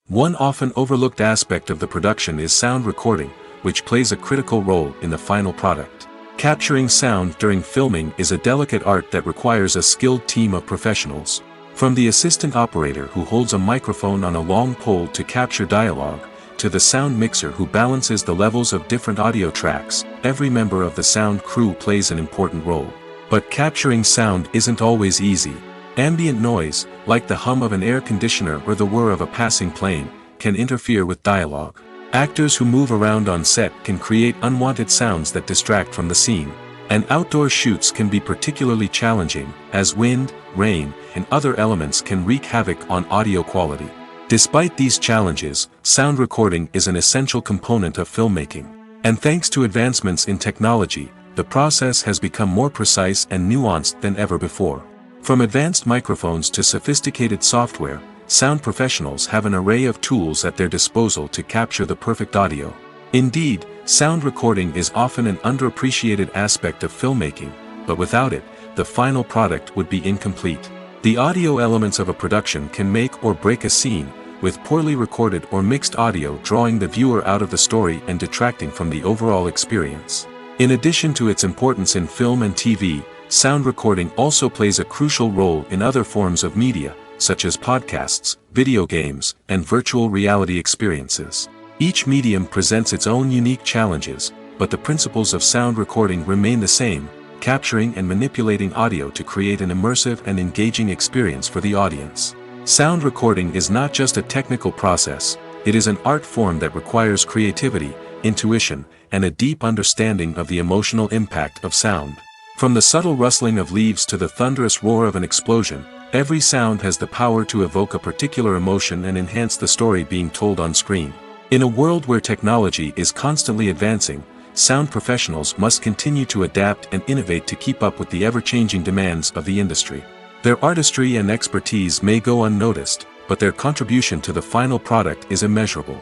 One often overlooked aspect of the production is sound recording, which plays a critical role in the final product. Capturing sound during filming is a delicate art that requires a skilled team of professionals. From the assistant operator who holds a microphone on a long pole to capture dialogue, to the sound mixer who balances the levels of different audio tracks, every member of the sound crew plays an important role. But capturing sound isn't always easy. Ambient noise, like the hum of an air conditioner or the whir of a passing plane, can interfere with dialogue. Actors who move around on set can create unwanted sounds that distract from the scene. And outdoor shoots can be particularly challenging, as wind, rain, and other elements can wreak havoc on audio quality. Despite these challenges, sound recording is an essential component of filmmaking. And thanks to advancements in technology, the process has become more precise and nuanced than ever before. From advanced microphones to sophisticated software, sound professionals have an array of tools at their disposal to capture the perfect audio. Indeed, sound recording is often an underappreciated aspect of filmmaking, but without it, the final product would be incomplete. The audio elements of a production can make or break a scene, with poorly recorded or mixed audio drawing the viewer out of the story and detracting from the overall experience. In addition to its importance in film and TV, sound recording also plays a crucial role in other forms of media, such as podcasts, video games, and virtual reality experiences. Each medium presents its own unique challenges, but the principles of sound recording remain the same, capturing and manipulating audio to create an immersive and engaging experience for the audience. Sound recording is not just a technical process, it is an art form that requires creativity, intuition, and a deep understanding of the emotional impact of sound. From the subtle rustling of leaves to the thunderous roar of an explosion, every sound has the power to evoke a particular emotion and enhance the story being told on screen. In a world where technology is constantly advancing, sound professionals must continue to adapt and innovate to keep up with the ever-changing demands of the industry. Their artistry and expertise may go unnoticed, but their contribution to the final product is immeasurable.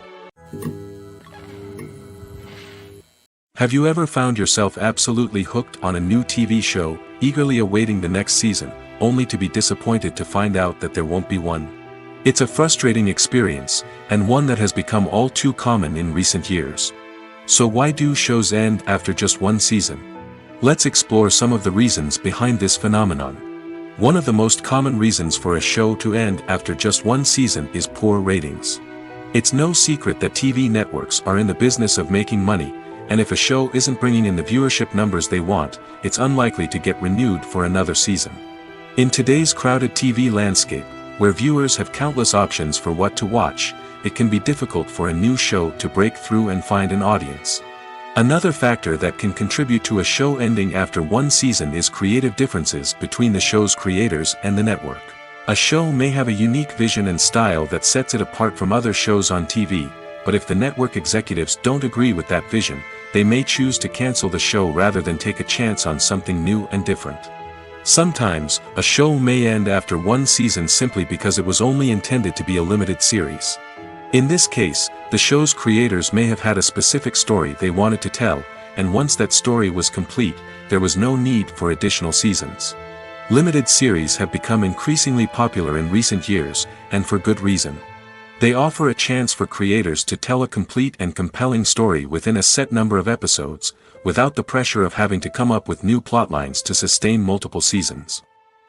Have you ever found yourself absolutely hooked on a new TV show, eagerly awaiting the next season, only to be disappointed to find out that there won't be one? It's a frustrating experience, and one that has become all too common in recent years. So why do shows end after just one season? Let's explore some of the reasons behind this phenomenon. One of the most common reasons for a show to end after just one season is poor ratings. It's no secret that TV networks are in the business of making money, and if a show isn't bringing in the viewership numbers they want, it's unlikely to get renewed for another season. In today's crowded TV landscape, where viewers have countless options for what to watch, it can be difficult for a new show to break through and find an audience. Another factor that can contribute to a show ending after one season is creative differences between the show's creators and the network. A show may have a unique vision and style that sets it apart from other shows on TV, but if the network executives don't agree with that vision, they may choose to cancel the show rather than take a chance on something new and different. Sometimes, a show may end after one season simply because it was only intended to be a limited series. In this case, the show's creators may have had a specific story they wanted to tell, and once that story was complete, there was no need for additional seasons. Limited series have become increasingly popular in recent years, and for good reason. They offer a chance for creators to tell a complete and compelling story within a set number of episodes, without the pressure of having to come up with new plotlines to sustain multiple seasons.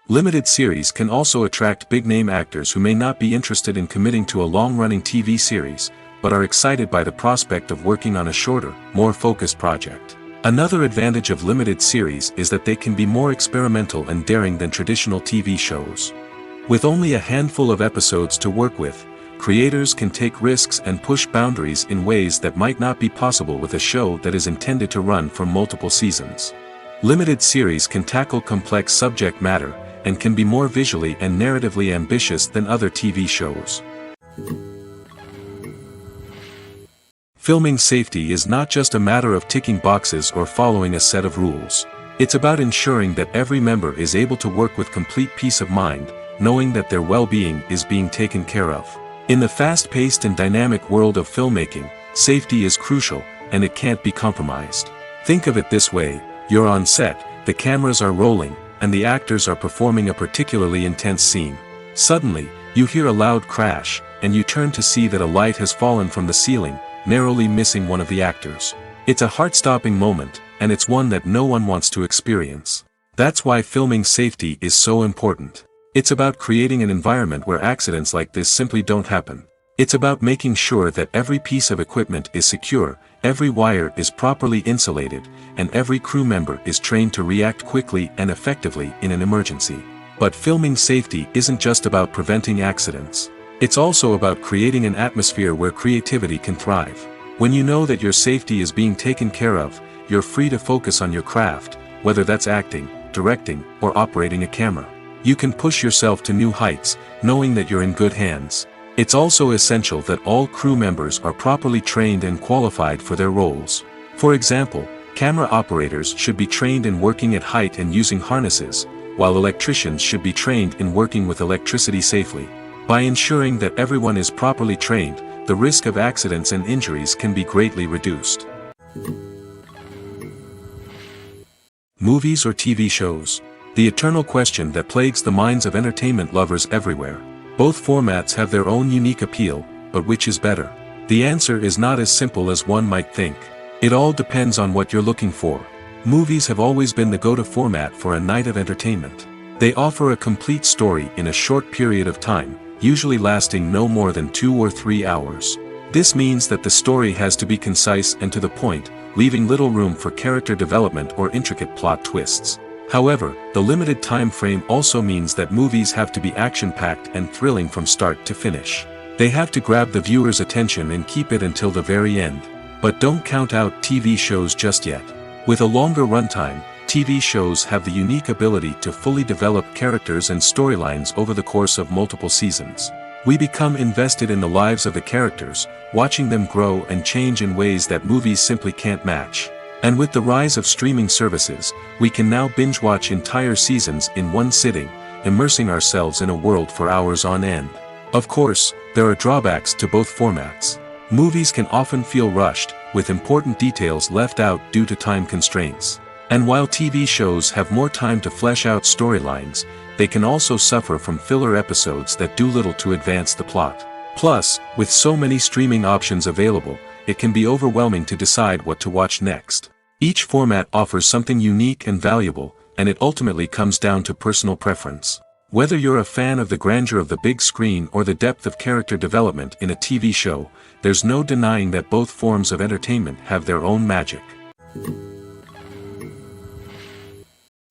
Limited series can also attract big-name actors who may not be interested in committing to a long-running TV series, but are excited by the prospect of working on a shorter, more focused project. Another advantage of limited series is that they can be more experimental and daring than traditional TV shows. With only a handful of episodes to work with, creators can take risks and push boundaries in ways that might not be possible with a show that is intended to run for multiple seasons. Limited series can tackle complex subject matter, and can be more visually and narratively ambitious than other TV shows. Filming safety is not just a matter of ticking boxes or following a set of rules. It's about ensuring that every member is able to work with complete peace of mind, knowing that their well-being is being taken care of. In the fast-paced and dynamic world of filmmaking, safety is crucial, and it can't be compromised. Think of it this way: you're on set, the cameras are rolling, and the actors are performing a particularly intense scene. Suddenly, you hear a loud crash, and you turn to see that a light has fallen from the ceiling, narrowly missing one of the actors. It's a heart-stopping moment, and it's one that no one wants to experience. That's why filming safety is so important. It's about creating an environment where accidents like this simply don't happen. It's about making sure that every piece of equipment is secure, every wire is properly insulated, and every crew member is trained to react quickly and effectively in an emergency. But filming safety isn't just about preventing accidents. It's also about creating an atmosphere where creativity can thrive. When you know that your safety is being taken care of, you're free to focus on your craft, whether that's acting, directing, or operating a camera. You can push yourself to new heights, knowing that you're in good hands. It's also essential that all crew members are properly trained and qualified for their roles. For example, camera operators should be trained in working at height and using harnesses, while electricians should be trained in working with electricity safely. By ensuring that everyone is properly trained, the risk of accidents and injuries can be greatly reduced. Movies or TV shows? The eternal question that plagues the minds of entertainment lovers everywhere. Both formats have their own unique appeal, but which is better? The answer is not as simple as one might think. It all depends on what you're looking for. Movies have always been the go-to format for a night of entertainment. They offer a complete story in a short period of time, usually lasting no more than 2 or 3 hours. This means that the story has to be concise and to the point, leaving little room for character development or intricate plot twists. However, the limited time frame also means that movies have to be action-packed and thrilling from start to finish. They have to grab the viewer's attention and keep it until the very end. But don't count out TV shows just yet. With a longer runtime, TV shows have the unique ability to fully develop characters and storylines over the course of multiple seasons. We become invested in the lives of the characters, watching them grow and change in ways that movies simply can't match. And with the rise of streaming services, we can now binge-watch entire seasons in one sitting, immersing ourselves in a world for hours on end. Of course, there are drawbacks to both formats. Movies can often feel rushed, with important details left out due to time constraints. And while TV shows have more time to flesh out storylines, they can also suffer from filler episodes that do little to advance the plot. Plus, with so many streaming options available, it can be overwhelming to decide what to watch next. Each format offers something unique and valuable, and it ultimately comes down to personal preference. Whether you're a fan of the grandeur of the big screen or the depth of character development in a TV show, there's no denying that both forms of entertainment have their own magic.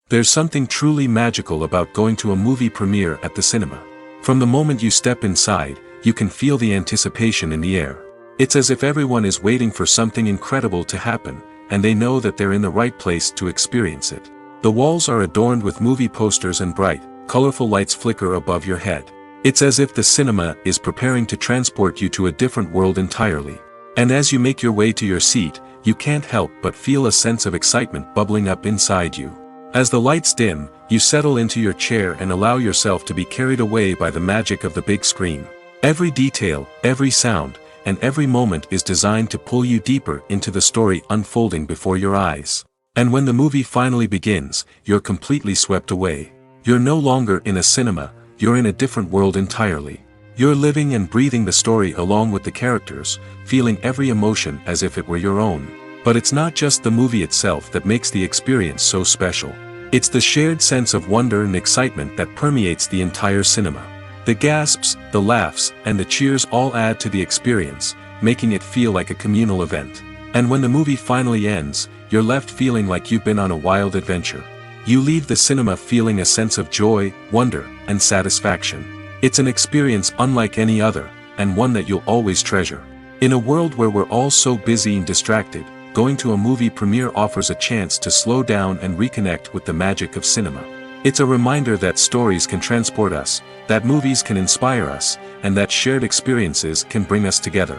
There's something truly magical about going to a movie premiere at the cinema. From the moment you step inside, you can feel the anticipation in the air. It's as if everyone is waiting for something incredible to happen, and they know that they're in the right place to experience it. The walls are adorned with movie posters and bright, colorful lights flicker above your head. It's as if the cinema is preparing to transport you to a different world entirely. And as you make your way to your seat, you can't help but feel a sense of excitement bubbling up inside you. As the lights dim, you settle into your chair and allow yourself to be carried away by the magic of the big screen. Every detail, every sound, and every moment is designed to pull you deeper into the story unfolding before your eyes. And when the movie finally begins, you're completely swept away. You're no longer in a cinema, you're in a different world entirely. You're living and breathing the story along with the characters, feeling every emotion as if it were your own. But it's not just the movie itself that makes the experience so special. It's the shared sense of wonder and excitement that permeates the entire cinema. The gasps, the laughs, and the cheers all add to the experience, making it feel like a communal event. And when the movie finally ends, you're left feeling like you've been on a wild adventure. You leave the cinema feeling a sense of joy, wonder, and satisfaction. It's an experience unlike any other, and one that you'll always treasure. In a world where we're all so busy and distracted, going to a movie premiere offers a chance to slow down and reconnect with the magic of cinema. It's a reminder that stories can transport us, that movies can inspire us, and that shared experiences can bring us together.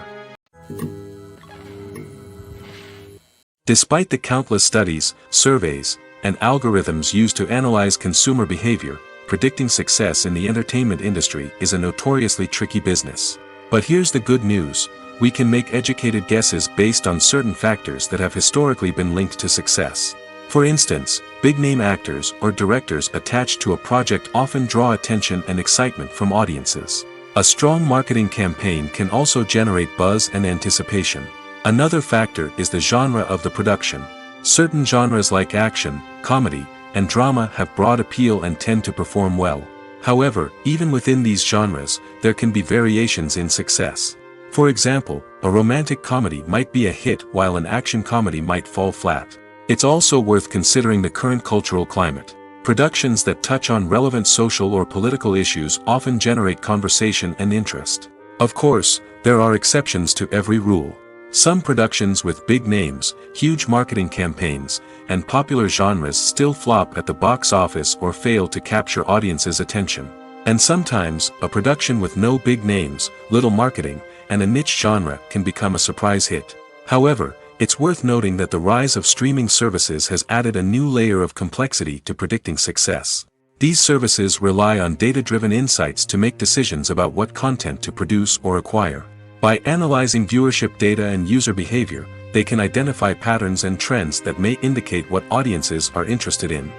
Despite the countless studies, surveys, and algorithms used to analyze consumer behavior, predicting success in the entertainment industry is a notoriously tricky business. But here's the good news: we can make educated guesses based on certain factors that have historically been linked to success. For instance, big-name actors or directors attached to a project often draw attention and excitement from audiences. A strong marketing campaign can also generate buzz and anticipation. Another factor is the genre of the production. Certain genres like action, comedy, and drama have broad appeal and tend to perform well. However, even within these genres, there can be variations in success. For example, a romantic comedy might be a hit while an action comedy might fall flat. It's also worth considering the current cultural climate. Productions that touch on relevant social or political issues often generate conversation and interest. Of course, there are exceptions to every rule. Some productions with big names, huge marketing campaigns, and popular genres still flop at the box office or fail to capture audiences' attention. And sometimes, a production with no big names, little marketing, and a niche genre can become a surprise hit. However, it's worth noting that the rise of streaming services has added a new layer of complexity to predicting success. These services rely on data-driven insights to make decisions about what content to produce or acquire. By analyzing viewership data and user behavior, they can identify patterns and trends that may indicate what audiences are interested in.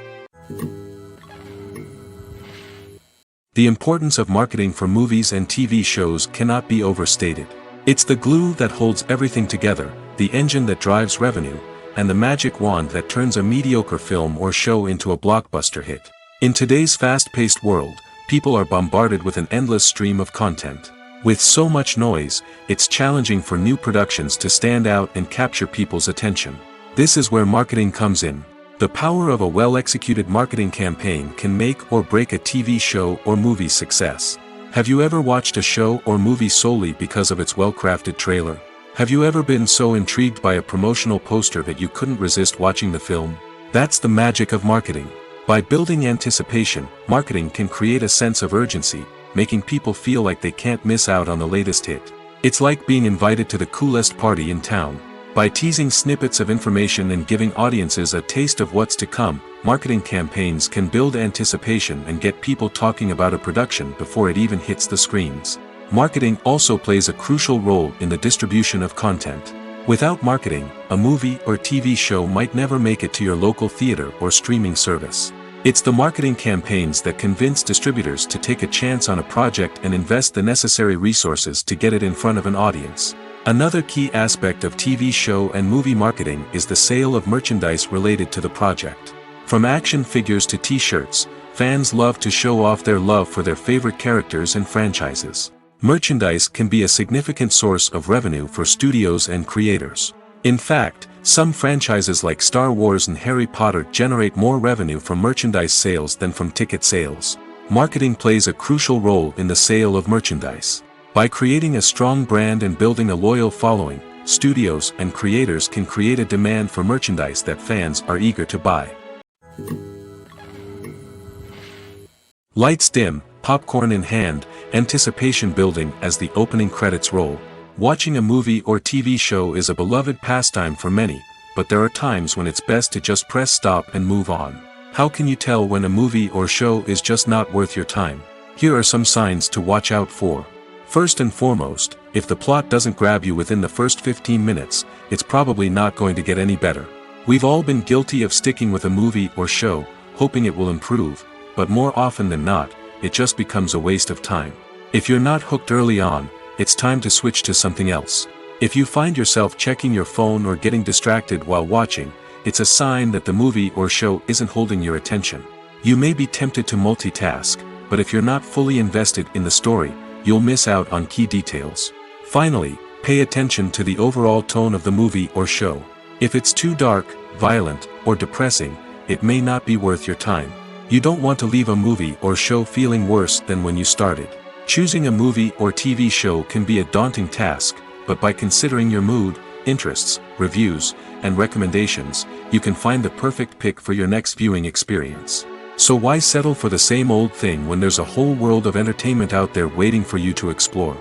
The importance of marketing for movies and TV shows cannot be overstated. It's the glue that holds everything together, the engine that drives revenue, and the magic wand that turns a mediocre film or show into a blockbuster hit. In today's fast-paced world, people are bombarded with an endless stream of content. With so much noise, it's challenging for new productions to stand out and capture people's attention. This is where marketing comes in. The power of a well-executed marketing campaign can make or break a TV show or movie's success. Have you ever watched a show or movie solely because of its well-crafted trailer? Have you ever been so intrigued by a promotional poster that you couldn't resist watching the film? That's the magic of marketing. By building anticipation, marketing can create a sense of urgency, making people feel like they can't miss out on the latest hit. It's like being invited to the coolest party in town. By teasing snippets of information and giving audiences a taste of what's to come, marketing campaigns can build anticipation and get people talking about a production before it even hits the screens. Marketing also plays a crucial role in the distribution of content. Without marketing, a movie or TV show might never make it to your local theater or streaming service. It's the marketing campaigns that convince distributors to take a chance on a project and invest the necessary resources to get it in front of an audience. Another key aspect of TV show and movie marketing is the sale of merchandise related to the project. From action figures to t-shirts, fans love to show off their love for their favorite characters and franchises. Merchandise can be a significant source of revenue for studios and creators. In fact, some franchises like Star Wars and Harry Potter generate more revenue from merchandise sales than from ticket sales. Marketing plays a crucial role in the sale of merchandise. By creating a strong brand and building a loyal following, studios and creators can create a demand for merchandise that fans are eager to buy. Lights dim, popcorn in hand, anticipation building as the opening credits roll. Watching a movie or TV show is a beloved pastime for many, but there are times when it's best to just press stop and move on. How can you tell when a movie or show is just not worth your time? Here are some signs to watch out for. First and foremost, if the plot doesn't grab you within the first 15 minutes, it's probably not going to get any better. We've all been guilty of sticking with a movie or show, hoping it will improve, but more often than not, it just becomes a waste of time. If you're not hooked early on, it's time to switch to something else. If you find yourself checking your phone or getting distracted while watching, it's a sign that the movie or show isn't holding your attention. You may be tempted to multitask, but if you're not fully invested in the story, you'll miss out on key details. Finally, pay attention to the overall tone of the movie or show. If it's too dark, violent, or depressing, it may not be worth your time. You don't want to leave a movie or show feeling worse than when you started. Choosing a movie or TV show can be a daunting task, but by considering your mood, interests, reviews, and recommendations, you can find the perfect pick for your next viewing experience. So why settle for the same old thing when there's a whole world of entertainment out there waiting for you to explore?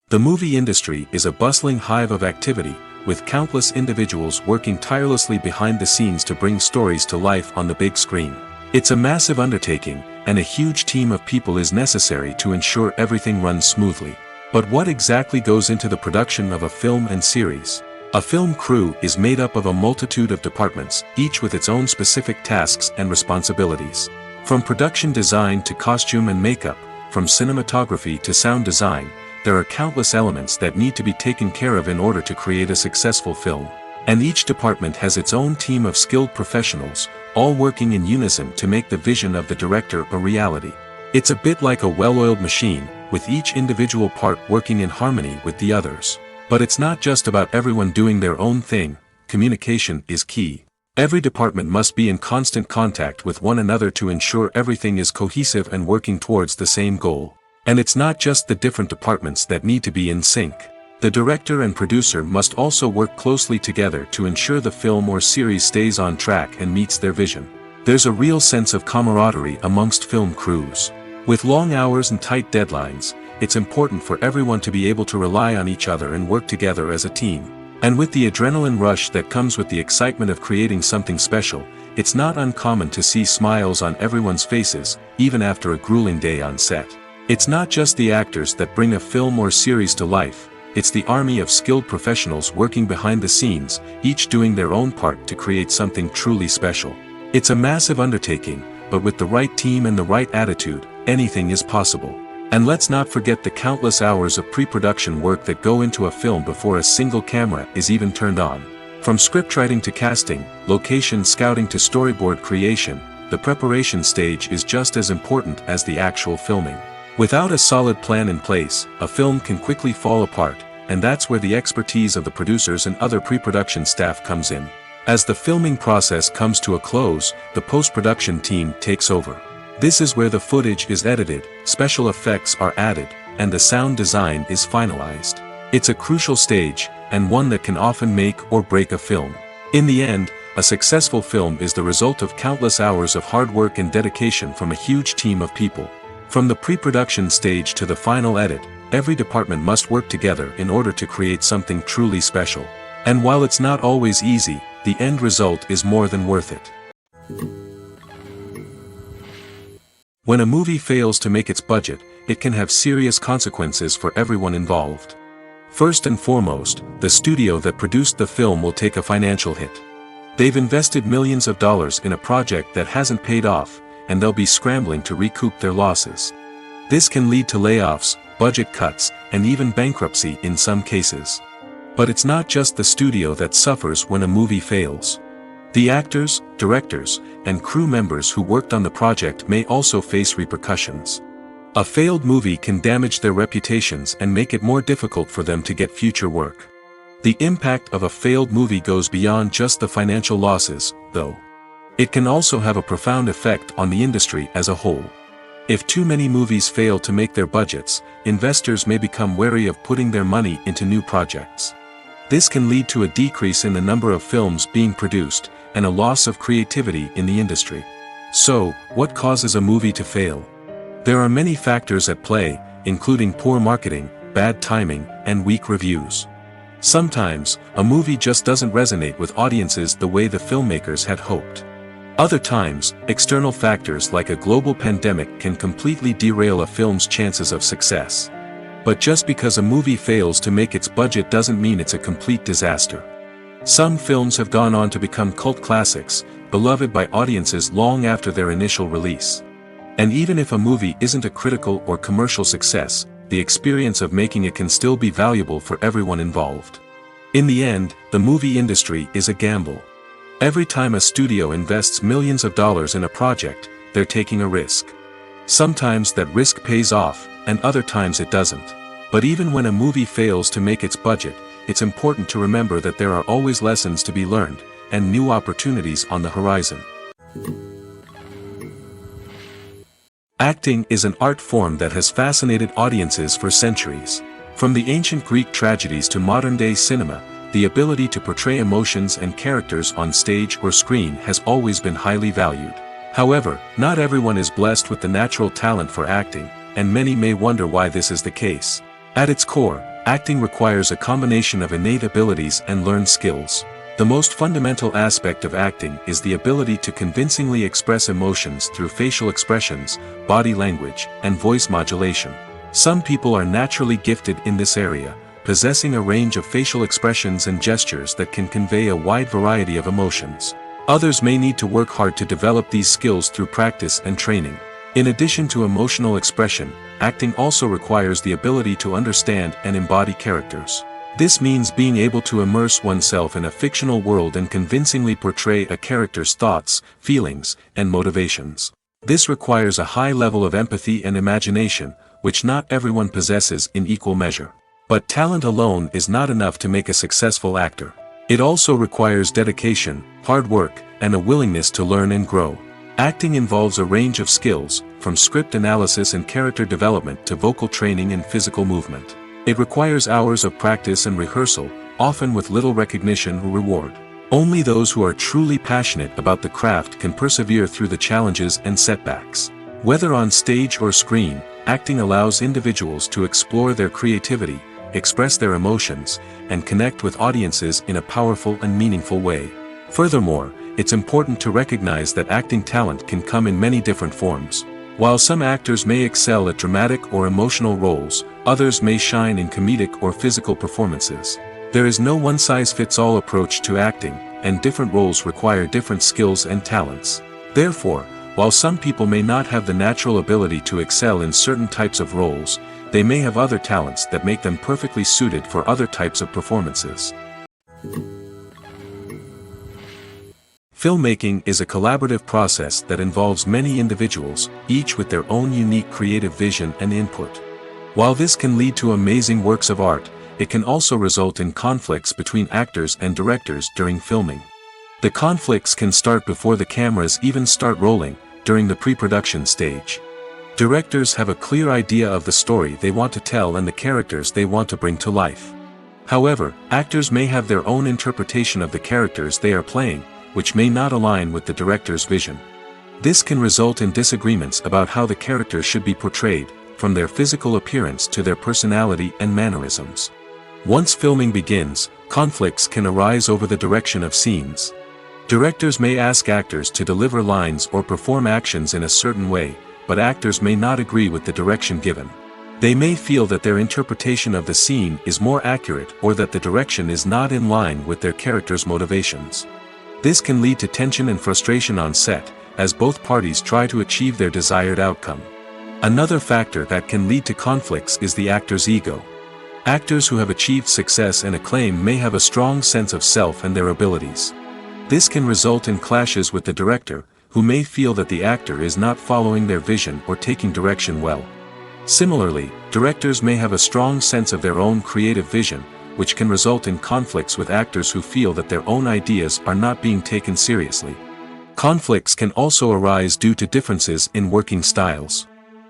The movie industry is a bustling hive of activity, with countless individuals working tirelessly behind the scenes to bring stories to life on the big screen. It's a massive undertaking, and a huge team of people is necessary to ensure everything runs smoothly. But what exactly goes into the production of a film and series? A film crew is made up of a multitude of departments, each with its own specific tasks and responsibilities. From production design to costume and makeup, from cinematography to sound design, there are countless elements that need to be taken care of in order to create a successful film. And each department has its own team of skilled professionals, all working in unison to make the vision of the director a reality. It's a bit like a well-oiled machine, with each individual part working in harmony with the others. But it's not just about everyone doing their own thing. Communication is key. Every department must be in constant contact with one another to ensure everything is cohesive and working towards the same goal. And it's not just the different departments that need to be in sync. The director and producer must also work closely together to ensure the film or series stays on track and meets their vision. There's a real sense of camaraderie amongst film crews. With long hours and tight deadlines, it's important for everyone to be able to rely on each other and work together as a team. And with the adrenaline rush that comes with the excitement of creating something special, it's not uncommon to see smiles on everyone's faces, even after a grueling day on set. It's not just the actors that bring a film or series to life, it's the army of skilled professionals working behind the scenes, each doing their own part to create something truly special. It's a massive undertaking, but with the right team and the right attitude, anything is possible. And let's not forget the countless hours of pre-production work that go into a film before a single camera is even turned on. From scriptwriting to casting, location scouting to storyboard creation, the preparation stage is just as important as the actual filming. Without a solid plan in place, a film can quickly fall apart, and that's where the expertise of the producers and other pre-production staff comes in. As the filming process comes to a close, the post-production team takes over. This is where the footage is edited, special effects are added, and the sound design is finalized. It's a crucial stage, and one that can often make or break a film. In the end, a successful film is the result of countless hours of hard work and dedication from a huge team of people. From the pre-production stage to the final edit, every department must work together in order to create something truly special. And while it's not always easy, the end result is more than worth it. When a movie fails to make its budget, it can have serious consequences for everyone involved. First and foremost, the studio that produced the film will take a financial hit. They've invested millions of dollars in a project that hasn't paid off, and they'll be scrambling to recoup their losses. This can lead to layoffs, budget cuts, and even bankruptcy in some cases. But it's not just the studio that suffers when a movie fails. The actors, directors, and crew members who worked on the project may also face repercussions. A failed movie can damage their reputations and make it more difficult for them to get future work. The impact of a failed movie goes beyond just the financial losses, though. It can also have a profound effect on the industry as a whole. If too many movies fail to make their budgets, investors may become wary of putting their money into new projects. This can lead to a decrease in the number of films being produced, and a loss of creativity in the industry. So, what causes a movie to fail? There are many factors at play, including poor marketing, bad timing, and weak reviews. Sometimes, a movie just doesn't resonate with audiences the way the filmmakers had hoped. Other times, external factors like a global pandemic can completely derail a film's chances of success. But just because a movie fails to make its budget doesn't mean it's a complete disaster. Some films have gone on to become cult classics, beloved by audiences long after their initial release. And even if a movie isn't a critical or commercial success, the experience of making it can still be valuable for everyone involved. In the end, the movie industry is a gamble. Every time a studio invests millions of dollars in a project, they're taking a risk. Sometimes that risk pays off, and other times it doesn't. But even when a movie fails to make its budget, it's important to remember that there are always lessons to be learned, and new opportunities on the horizon. Acting is an art form that has fascinated audiences for centuries. From the ancient Greek tragedies to modern-day cinema, the ability to portray emotions and characters on stage or screen has always been highly valued. However, not everyone is blessed with the natural talent for acting, and many may wonder why this is the case. At its core, acting requires a combination of innate abilities and learned skills. The most fundamental aspect of acting is the ability to convincingly express emotions through facial expressions, body language, and voice modulation. Some people are naturally gifted in this area, possessing a range of facial expressions and gestures that can convey a wide variety of emotions. Others may need to work hard to develop these skills through practice and training. In addition to emotional expression, acting also requires the ability to understand and embody characters. This means being able to immerse oneself in a fictional world and convincingly portray a character's thoughts, feelings, and motivations. This requires a high level of empathy and imagination, which not everyone possesses in equal measure. But talent alone is not enough to make a successful actor. It also requires dedication, hard work, and a willingness to learn and grow. Acting involves a range of skills, from script analysis and character development to vocal training and physical movement. It requires hours of practice and rehearsal, often with little recognition or reward. Only those who are truly passionate about the craft can persevere through the challenges and setbacks. Whether on stage or screen, acting allows individuals to explore their creativity, express their emotions, and connect with audiences in a powerful and meaningful way. Furthermore, it's important to recognize that acting talent can come in many different forms. While some actors may excel at dramatic or emotional roles, others may shine in comedic or physical performances. There is no one-size-fits-all approach to acting, and different roles require different skills and talents. Therefore, while some people may not have the natural ability to excel in certain types of roles, they may have other talents that make them perfectly suited for other types of performances. Filmmaking is a collaborative process that involves many individuals, each with their own unique creative vision and input. While this can lead to amazing works of art, it can also result in conflicts between actors and directors during filming. The conflicts can start before the cameras even start rolling, during the pre-production stage. Directors have a clear idea of the story they want to tell and the characters they want to bring to life. However, actors may have their own interpretation of the characters they are playing, which may not align with the director's vision. This can result in disagreements about how the characters should be portrayed, from their physical appearance to their personality and mannerisms. Once filming begins, conflicts can arise over the direction of scenes. Directors may ask actors to deliver lines or perform actions in a certain way, but actors may not agree with the direction given. They may feel that their interpretation of the scene is more accurate or that the direction is not in line with their character's motivations. This can lead to tension and frustration on set, as both parties try to achieve their desired outcome. Another factor that can lead to conflicts is the actor's ego. Actors who have achieved success and acclaim may have a strong sense of self and their abilities. This can result in clashes with the director, who may feel that the actor is not following their vision or taking direction well. Similarly, directors may have a strong sense of their own creative vision, which can result in conflicts with actors who feel that their own ideas are not being taken seriously. Conflicts can also arise due to differences in working styles.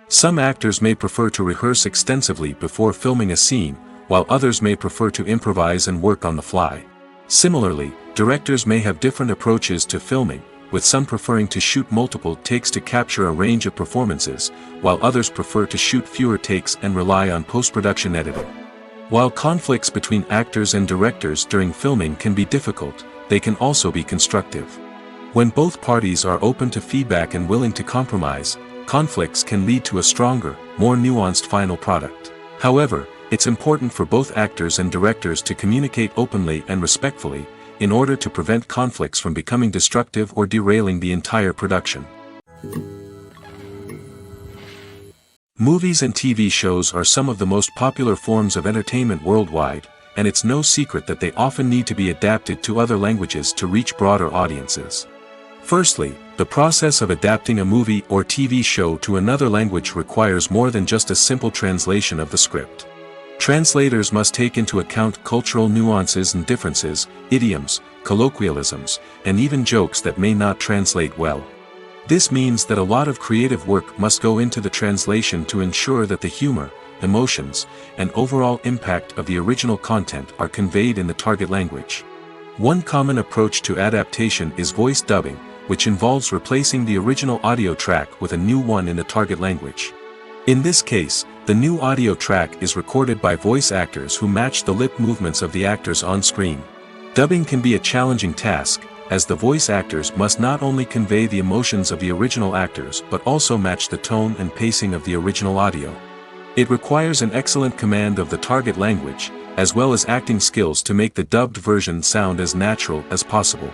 Some actors may prefer to rehearse extensively before filming a scene, while others may prefer to improvise and work on the fly. Similarly, directors may have different approaches to filming, with some preferring to shoot multiple takes to capture a range of performances, while others prefer to shoot fewer takes and rely on post-production editing. While conflicts between actors and directors during filming can be difficult, they can also be constructive. When both parties are open to feedback and willing to compromise, conflicts can lead to a stronger, more nuanced final product. However, it's important for both actors and directors to communicate openly and respectfully, in order to prevent conflicts from becoming destructive or derailing the entire production. Movies and TV shows are some of the most popular forms of entertainment worldwide, and it's no secret that they often need to be adapted to other languages to reach broader audiences. Firstly, the process of adapting a movie or TV show to another language requires more than just a simple translation of the script. Translators must take into account cultural nuances and differences, idioms, colloquialisms, and even jokes that may not translate well. This means that a lot of creative work must go into the translation to ensure that the humor, emotions, and overall impact of the original content are conveyed in the target language. One common approach to adaptation is voice dubbing, which involves replacing the original audio track with a new one in the target language. In this case, the new audio track is recorded by voice actors who match the lip movements of the actors on screen. Dubbing can be a challenging task, as the voice actors must not only convey the emotions of the original actors but also match the tone and pacing of the original audio. It requires an excellent command of the target language, as well as acting skills to make the dubbed version sound as natural as possible.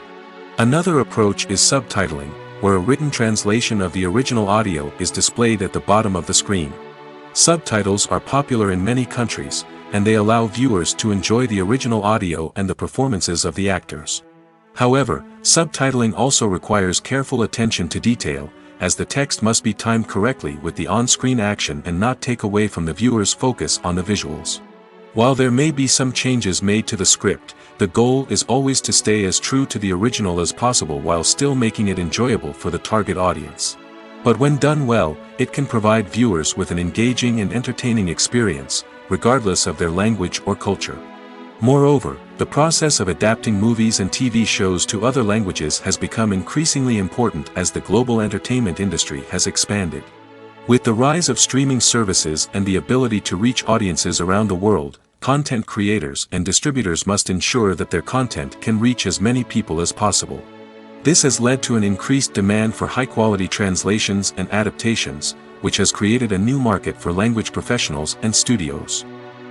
Another approach is subtitling, where a written translation of the original audio is displayed at the bottom of the screen. Subtitles are popular in many countries, and they allow viewers to enjoy the original audio and the performances of the actors. However, subtitling also requires careful attention to detail, as the text must be timed correctly with the on-screen action and not take away from the viewer's focus on the visuals. While there may be some changes made to the script, the goal is always to stay as true to the original as possible while still making it enjoyable for the target audience. But when done well, it can provide viewers with an engaging and entertaining experience, regardless of their language or culture. Moreover, the process of adapting movies and TV shows to other languages has become increasingly important as the global entertainment industry has expanded. With the rise of streaming services and the ability to reach audiences around the world, content creators and distributors must ensure that their content can reach as many people as possible. This has led to an increased demand for high-quality translations and adaptations, which has created a new market for language professionals and studios.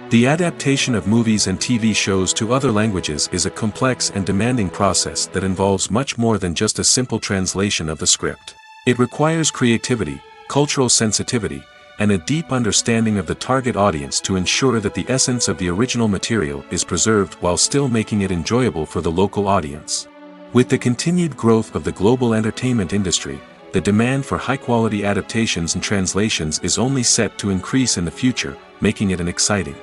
The adaptation of movies and TV shows to other languages is a complex and demanding process that involves much more than just a simple translation of the script. It requires creativity, cultural sensitivity, and a deep understanding of the target audience to ensure that the essence of the original material is preserved while still making it enjoyable for the local audience. With the continued growth of the global entertainment industry, the demand for high-quality adaptations and translations is only set to increase in the future, making it exciting.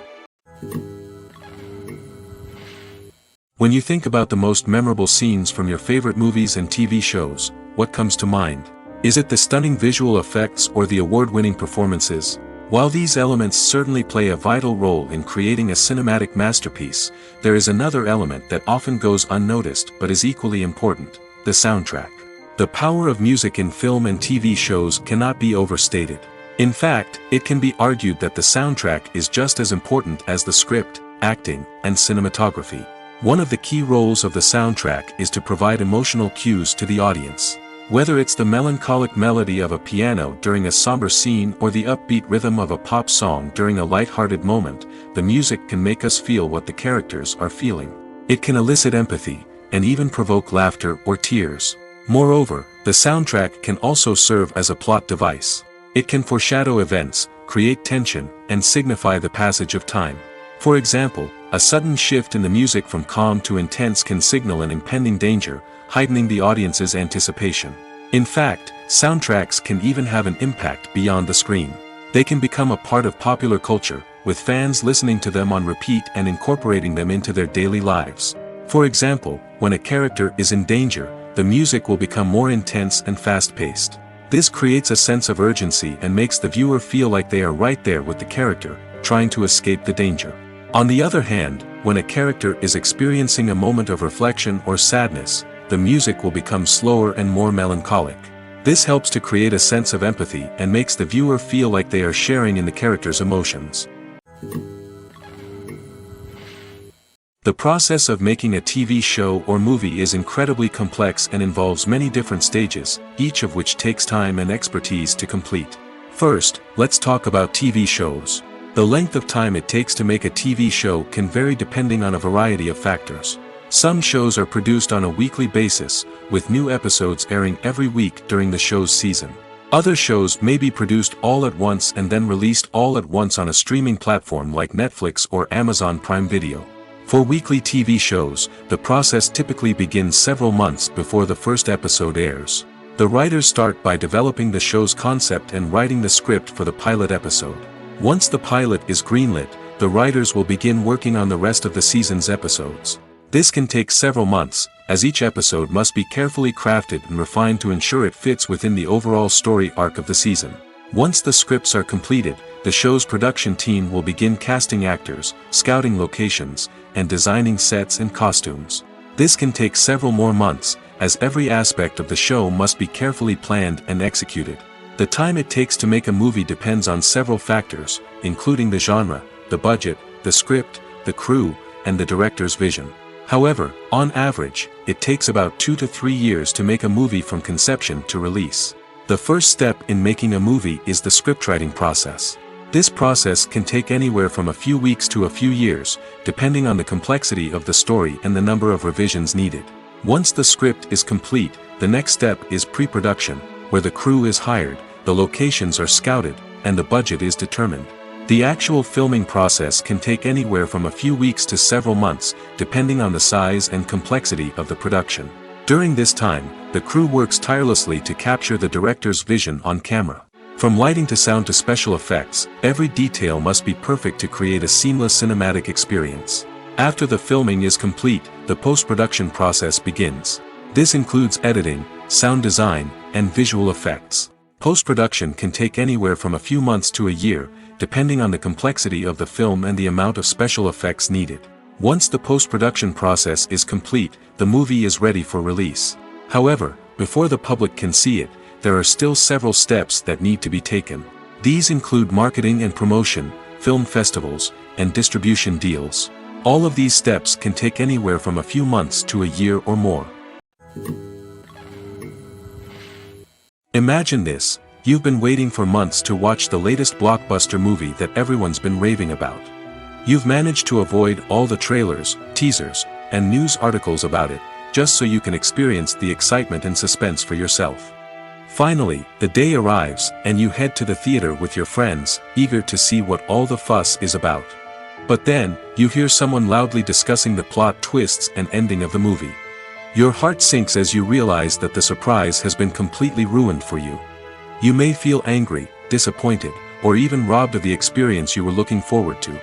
When you think about the most memorable scenes from your favorite movies and TV shows, what comes to mind? Is it the stunning visual effects or the award-winning performances? While these elements certainly play a vital role in creating a cinematic masterpiece, there is another element that often goes unnoticed but is equally important: the soundtrack. The power of music in film and TV shows cannot be overstated. In fact, it can be argued that the soundtrack is just as important as the script, acting, and cinematography. One of the key roles of the soundtrack is to provide emotional cues to the audience. Whether it's the melancholic melody of a piano during a somber scene or the upbeat rhythm of a pop song during a light-hearted moment, the music can make us feel what the characters are feeling. It can elicit empathy, and even provoke laughter or tears. Moreover, the soundtrack can also serve as a plot device. It can foreshadow events, create tension, and signify the passage of time. For example, a sudden shift in the music from calm to intense can signal an impending danger, heightening the audience's anticipation. In fact, soundtracks can even have an impact beyond the screen. They can become a part of popular culture, with fans listening to them on repeat and incorporating them into their daily lives. For example, when a character is in danger, the music will become more intense and fast-paced. This creates a sense of urgency and makes the viewer feel like they are right there with the character, trying to escape the danger. On the other hand, when a character is experiencing a moment of reflection or sadness, the music will become slower and more melancholic. This helps to create a sense of empathy and makes the viewer feel like they are sharing in the character's emotions. The process of making a TV show or movie is incredibly complex and involves many different stages, each of which takes time and expertise to complete. First, let's talk about TV shows. The length of time it takes to make a TV show can vary depending on a variety of factors. Some shows are produced on a weekly basis, with new episodes airing every week during the show's season. Other shows may be produced all at once and then released all at once on a streaming platform like Netflix or Amazon Prime Video. For weekly TV shows, the process typically begins several months before the first episode airs. The writers start by developing the show's concept and writing the script for the pilot episode. Once the pilot is greenlit, the writers will begin working on the rest of the season's episodes. This can take several months, as each episode must be carefully crafted and refined to ensure it fits within the overall story arc of the season. Once the scripts are completed, the show's production team will begin casting actors, scouting locations, and designing sets and costumes. This can take several more months, as every aspect of the show must be carefully planned and executed. The time it takes to make a movie depends on several factors, including the genre, the budget, the script, the crew, and the director's vision. However, on average, it takes about 2 to 3 years to make a movie from conception to release. The first step in making a movie is the scriptwriting process. This process can take anywhere from a few weeks to a few years, depending on the complexity of the story and the number of revisions needed. Once the script is complete, the next step is pre-production, where the crew is hired, the locations are scouted, and the budget is determined. The actual filming process can take anywhere from a few weeks to several months, depending on the size and complexity of the production. During this time, the crew works tirelessly to capture the director's vision on camera. From lighting to sound to special effects, every detail must be perfect to create a seamless cinematic experience. After the filming is complete, the post-production process begins. This includes editing, sound design, and visual effects. Post-production can take anywhere from a few months to a year, depending on the complexity of the film and the amount of special effects needed. Once the post-production process is complete, the movie is ready for release. However, before the public can see it, there are still several steps that need to be taken. These include marketing and promotion, film festivals, and distribution deals. All of these steps can take anywhere from a few months to a year or more. Imagine this: you've been waiting for months to watch the latest blockbuster movie that everyone's been raving about. You've managed to avoid all the trailers, teasers, and news articles about it, just so you can experience the excitement and suspense for yourself. Finally, the day arrives, and you head to the theater with your friends, eager to see what all the fuss is about. But then, you hear someone loudly discussing the plot twists and ending of the movie. Your heart sinks as you realize that the surprise has been completely ruined for you. You may feel angry, disappointed, or even robbed of the experience you were looking forward to.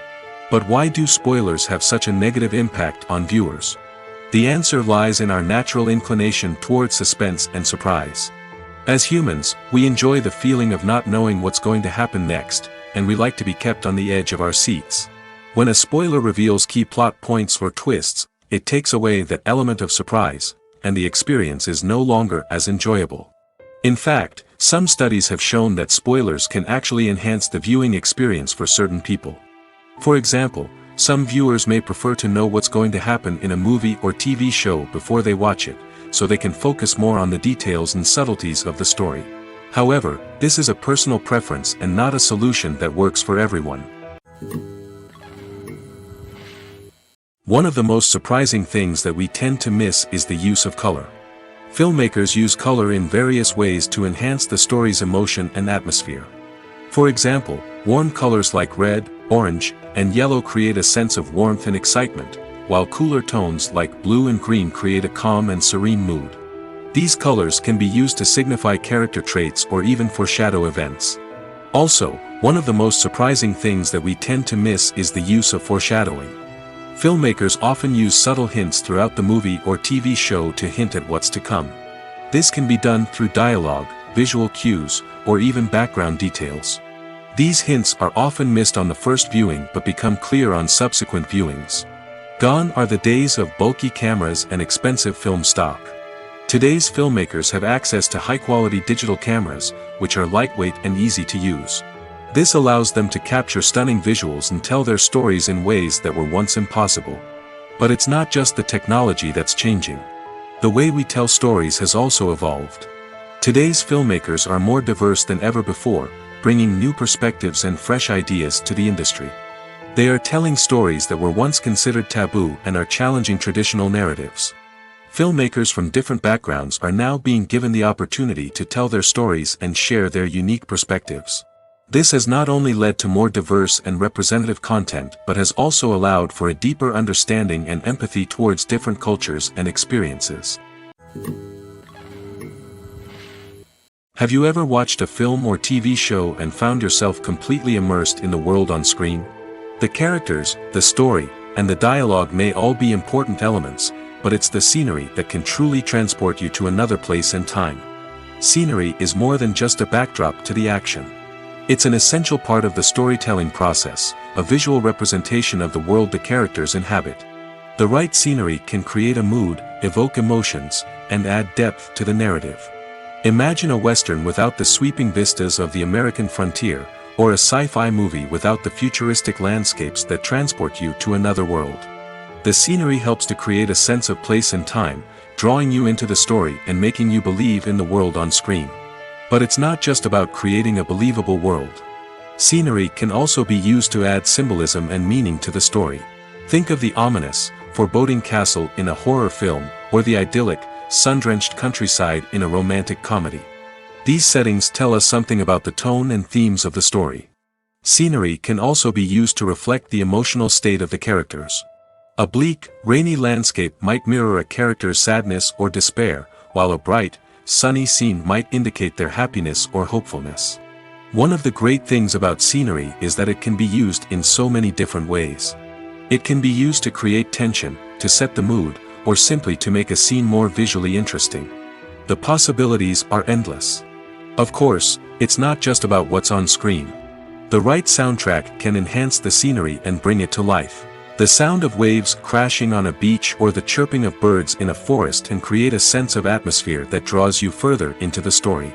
But why do spoilers have such a negative impact on viewers? The answer lies in our natural inclination toward suspense and surprise. As humans, we enjoy the feeling of not knowing what's going to happen next, and we like to be kept on the edge of our seats. When a spoiler reveals key plot points or twists, it takes away that element of surprise, and the experience is no longer as enjoyable. In fact, some studies have shown that spoilers can actually enhance the viewing experience for certain people. For example, some viewers may prefer to know what's going to happen in a movie or TV show before they watch it, so they can focus more on the details and subtleties of the story. However, this is a personal preference and not a solution that works for everyone. One of the most surprising things that we tend to miss is the use of color. Filmmakers use color in various ways to enhance the story's emotion and atmosphere. For example, warm colors like red, orange, and yellow create a sense of warmth and excitement, while cooler tones like blue and green create a calm and serene mood. These colors can be used to signify character traits or even foreshadow events. Also, one of the most surprising things that we tend to miss is the use of foreshadowing. Filmmakers often use subtle hints throughout the movie or TV show to hint at what's to come. This can be done through dialogue, visual cues, or even background details. These hints are often missed on the first viewing but become clear on subsequent viewings. Gone are the days of bulky cameras and expensive film stock. Today's filmmakers have access to high-quality digital cameras, which are lightweight and easy to use. This allows them to capture stunning visuals and tell their stories in ways that were once impossible. But it's not just the technology that's changing. The way we tell stories has also evolved. Today's filmmakers are more diverse than ever before, bringing new perspectives and fresh ideas to the industry. They are telling stories that were once considered taboo and are challenging traditional narratives. Filmmakers from different backgrounds are now being given the opportunity to tell their stories and share their unique perspectives. This has not only led to more diverse and representative content but has also allowed for a deeper understanding and empathy towards different cultures and experiences. Have you ever watched a film or TV show and found yourself completely immersed in the world on screen? The characters, the story, and the dialogue may all be important elements, but it's the scenery that can truly transport you to another place and time. Scenery is more than just a backdrop to the action. It's an essential part of the storytelling process, a visual representation of the world the characters inhabit. The right scenery can create a mood, evoke emotions, and add depth to the narrative. Imagine a Western without the sweeping vistas of the American frontier, or a sci-fi movie without the futuristic landscapes that transport you to another world. The scenery helps to create a sense of place and time, drawing you into the story and making you believe in the world on screen. But it's not just about creating a believable world. Scenery can also be used to add symbolism and meaning to the story. Think of the ominous, foreboding castle in a horror film, or the idyllic, sun-drenched countryside in a romantic comedy. These settings tell us something about the tone and themes of the story. Scenery can also be used to reflect the emotional state of the characters. A bleak, rainy landscape might mirror a character's sadness or despair, while a bright, sunny scene might indicate their happiness or hopefulness. One of the great things about scenery is that it can be used in so many different ways. It can be used to create tension, to set the mood, or simply to make a scene more visually interesting. The possibilities are endless. Of course, it's not just about what's on screen. The right soundtrack can enhance the scenery and bring it to life. The sound of waves crashing on a beach or the chirping of birds in a forest can create a sense of atmosphere that draws you further into the story.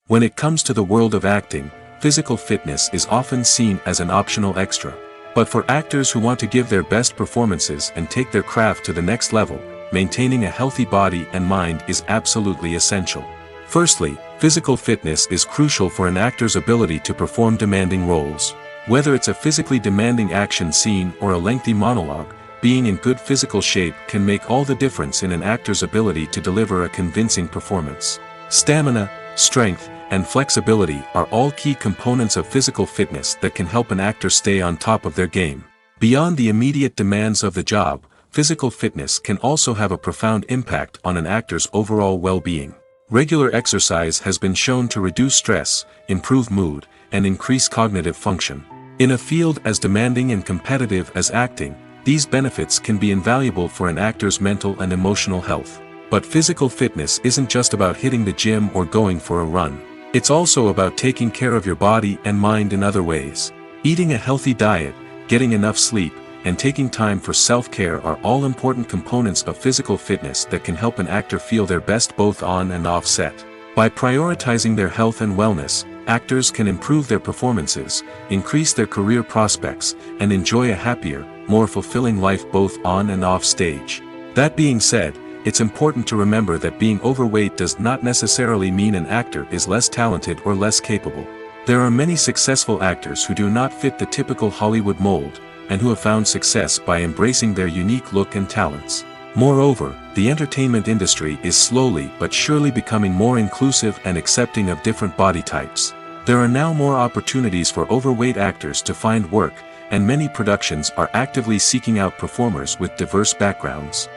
When it comes to the world of acting, physical fitness is often seen as an optional extra. But for actors who want to give their best performances and take their craft to the next level, maintaining a healthy body and mind is absolutely essential. Firstly, physical fitness is crucial for an actor's ability to perform demanding roles. Whether it's a physically demanding action scene or a lengthy monologue, being in good physical shape can make all the difference in an actor's ability to deliver a convincing performance. Stamina, strength, and flexibility are all key components of physical fitness that can help an actor stay on top of their game. Beyond the immediate demands of the job, physical fitness can also have a profound impact on an actor's overall well-being. Regular exercise has been shown to reduce stress, improve mood, and increase cognitive function. In a field as demanding and competitive as acting, these benefits can be invaluable for an actor's mental and emotional health. But physical fitness isn't just about hitting the gym or going for a run. It's also about taking care of your body and mind in other ways. Eating a healthy diet, getting enough sleep, and taking time for self-care are all important components of physical fitness that can help an actor feel their best both on and off set. By prioritizing their health and wellness, actors can improve their performances, increase their career prospects, and enjoy a happier, more fulfilling life both on and off stage. That being said, it's important to remember that being overweight does not necessarily mean an actor is less talented or less capable. There are many successful actors who do not fit the typical Hollywood mold, and who have found success by embracing their unique look and talents. Moreover, the entertainment industry is slowly but surely becoming more inclusive and accepting of different body types. There are now more opportunities for overweight actors to find work, and many productions are actively seeking out performers with diverse backgrounds.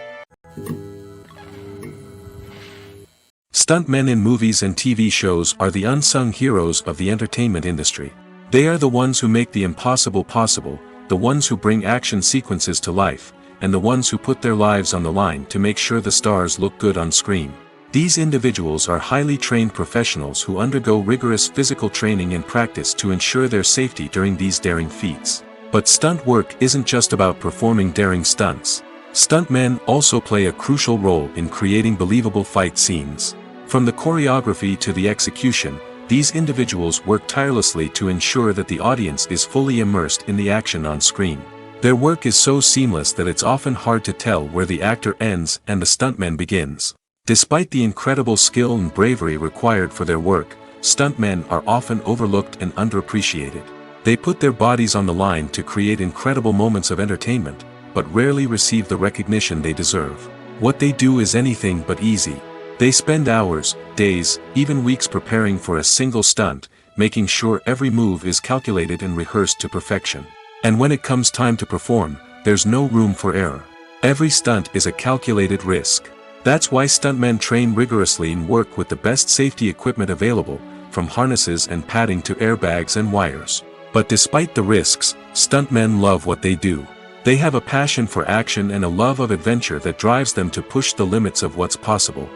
Stuntmen in movies and TV shows are the unsung heroes of the entertainment industry. They are the ones who make the impossible possible, the ones who bring action sequences to life, and the ones who put their lives on the line to make sure the stars look good on screen. These individuals are highly trained professionals who undergo rigorous physical training and practice to ensure their safety during these daring feats. But stunt work isn't just about performing daring stunts. Stuntmen also play a crucial role in creating believable fight scenes. From the choreography to the execution, these individuals work tirelessly to ensure that the audience is fully immersed in the action on screen. Their work is so seamless that it's often hard to tell where the actor ends and the stuntman begins. Despite the incredible skill and bravery required for their work, stuntmen are often overlooked and underappreciated. They put their bodies on the line to create incredible moments of entertainment, but rarely receive the recognition they deserve. What they do is anything but easy. They spend hours, days, even weeks preparing for a single stunt, making sure every move is calculated and rehearsed to perfection. And when it comes time to perform, there's no room for error. Every stunt is a calculated risk. That's why stuntmen train rigorously and work with the best safety equipment available, from harnesses and padding to airbags and wires. But despite the risks, stuntmen love what they do. They have a passion for action and a love of adventure that drives them to push the limits of what's possible.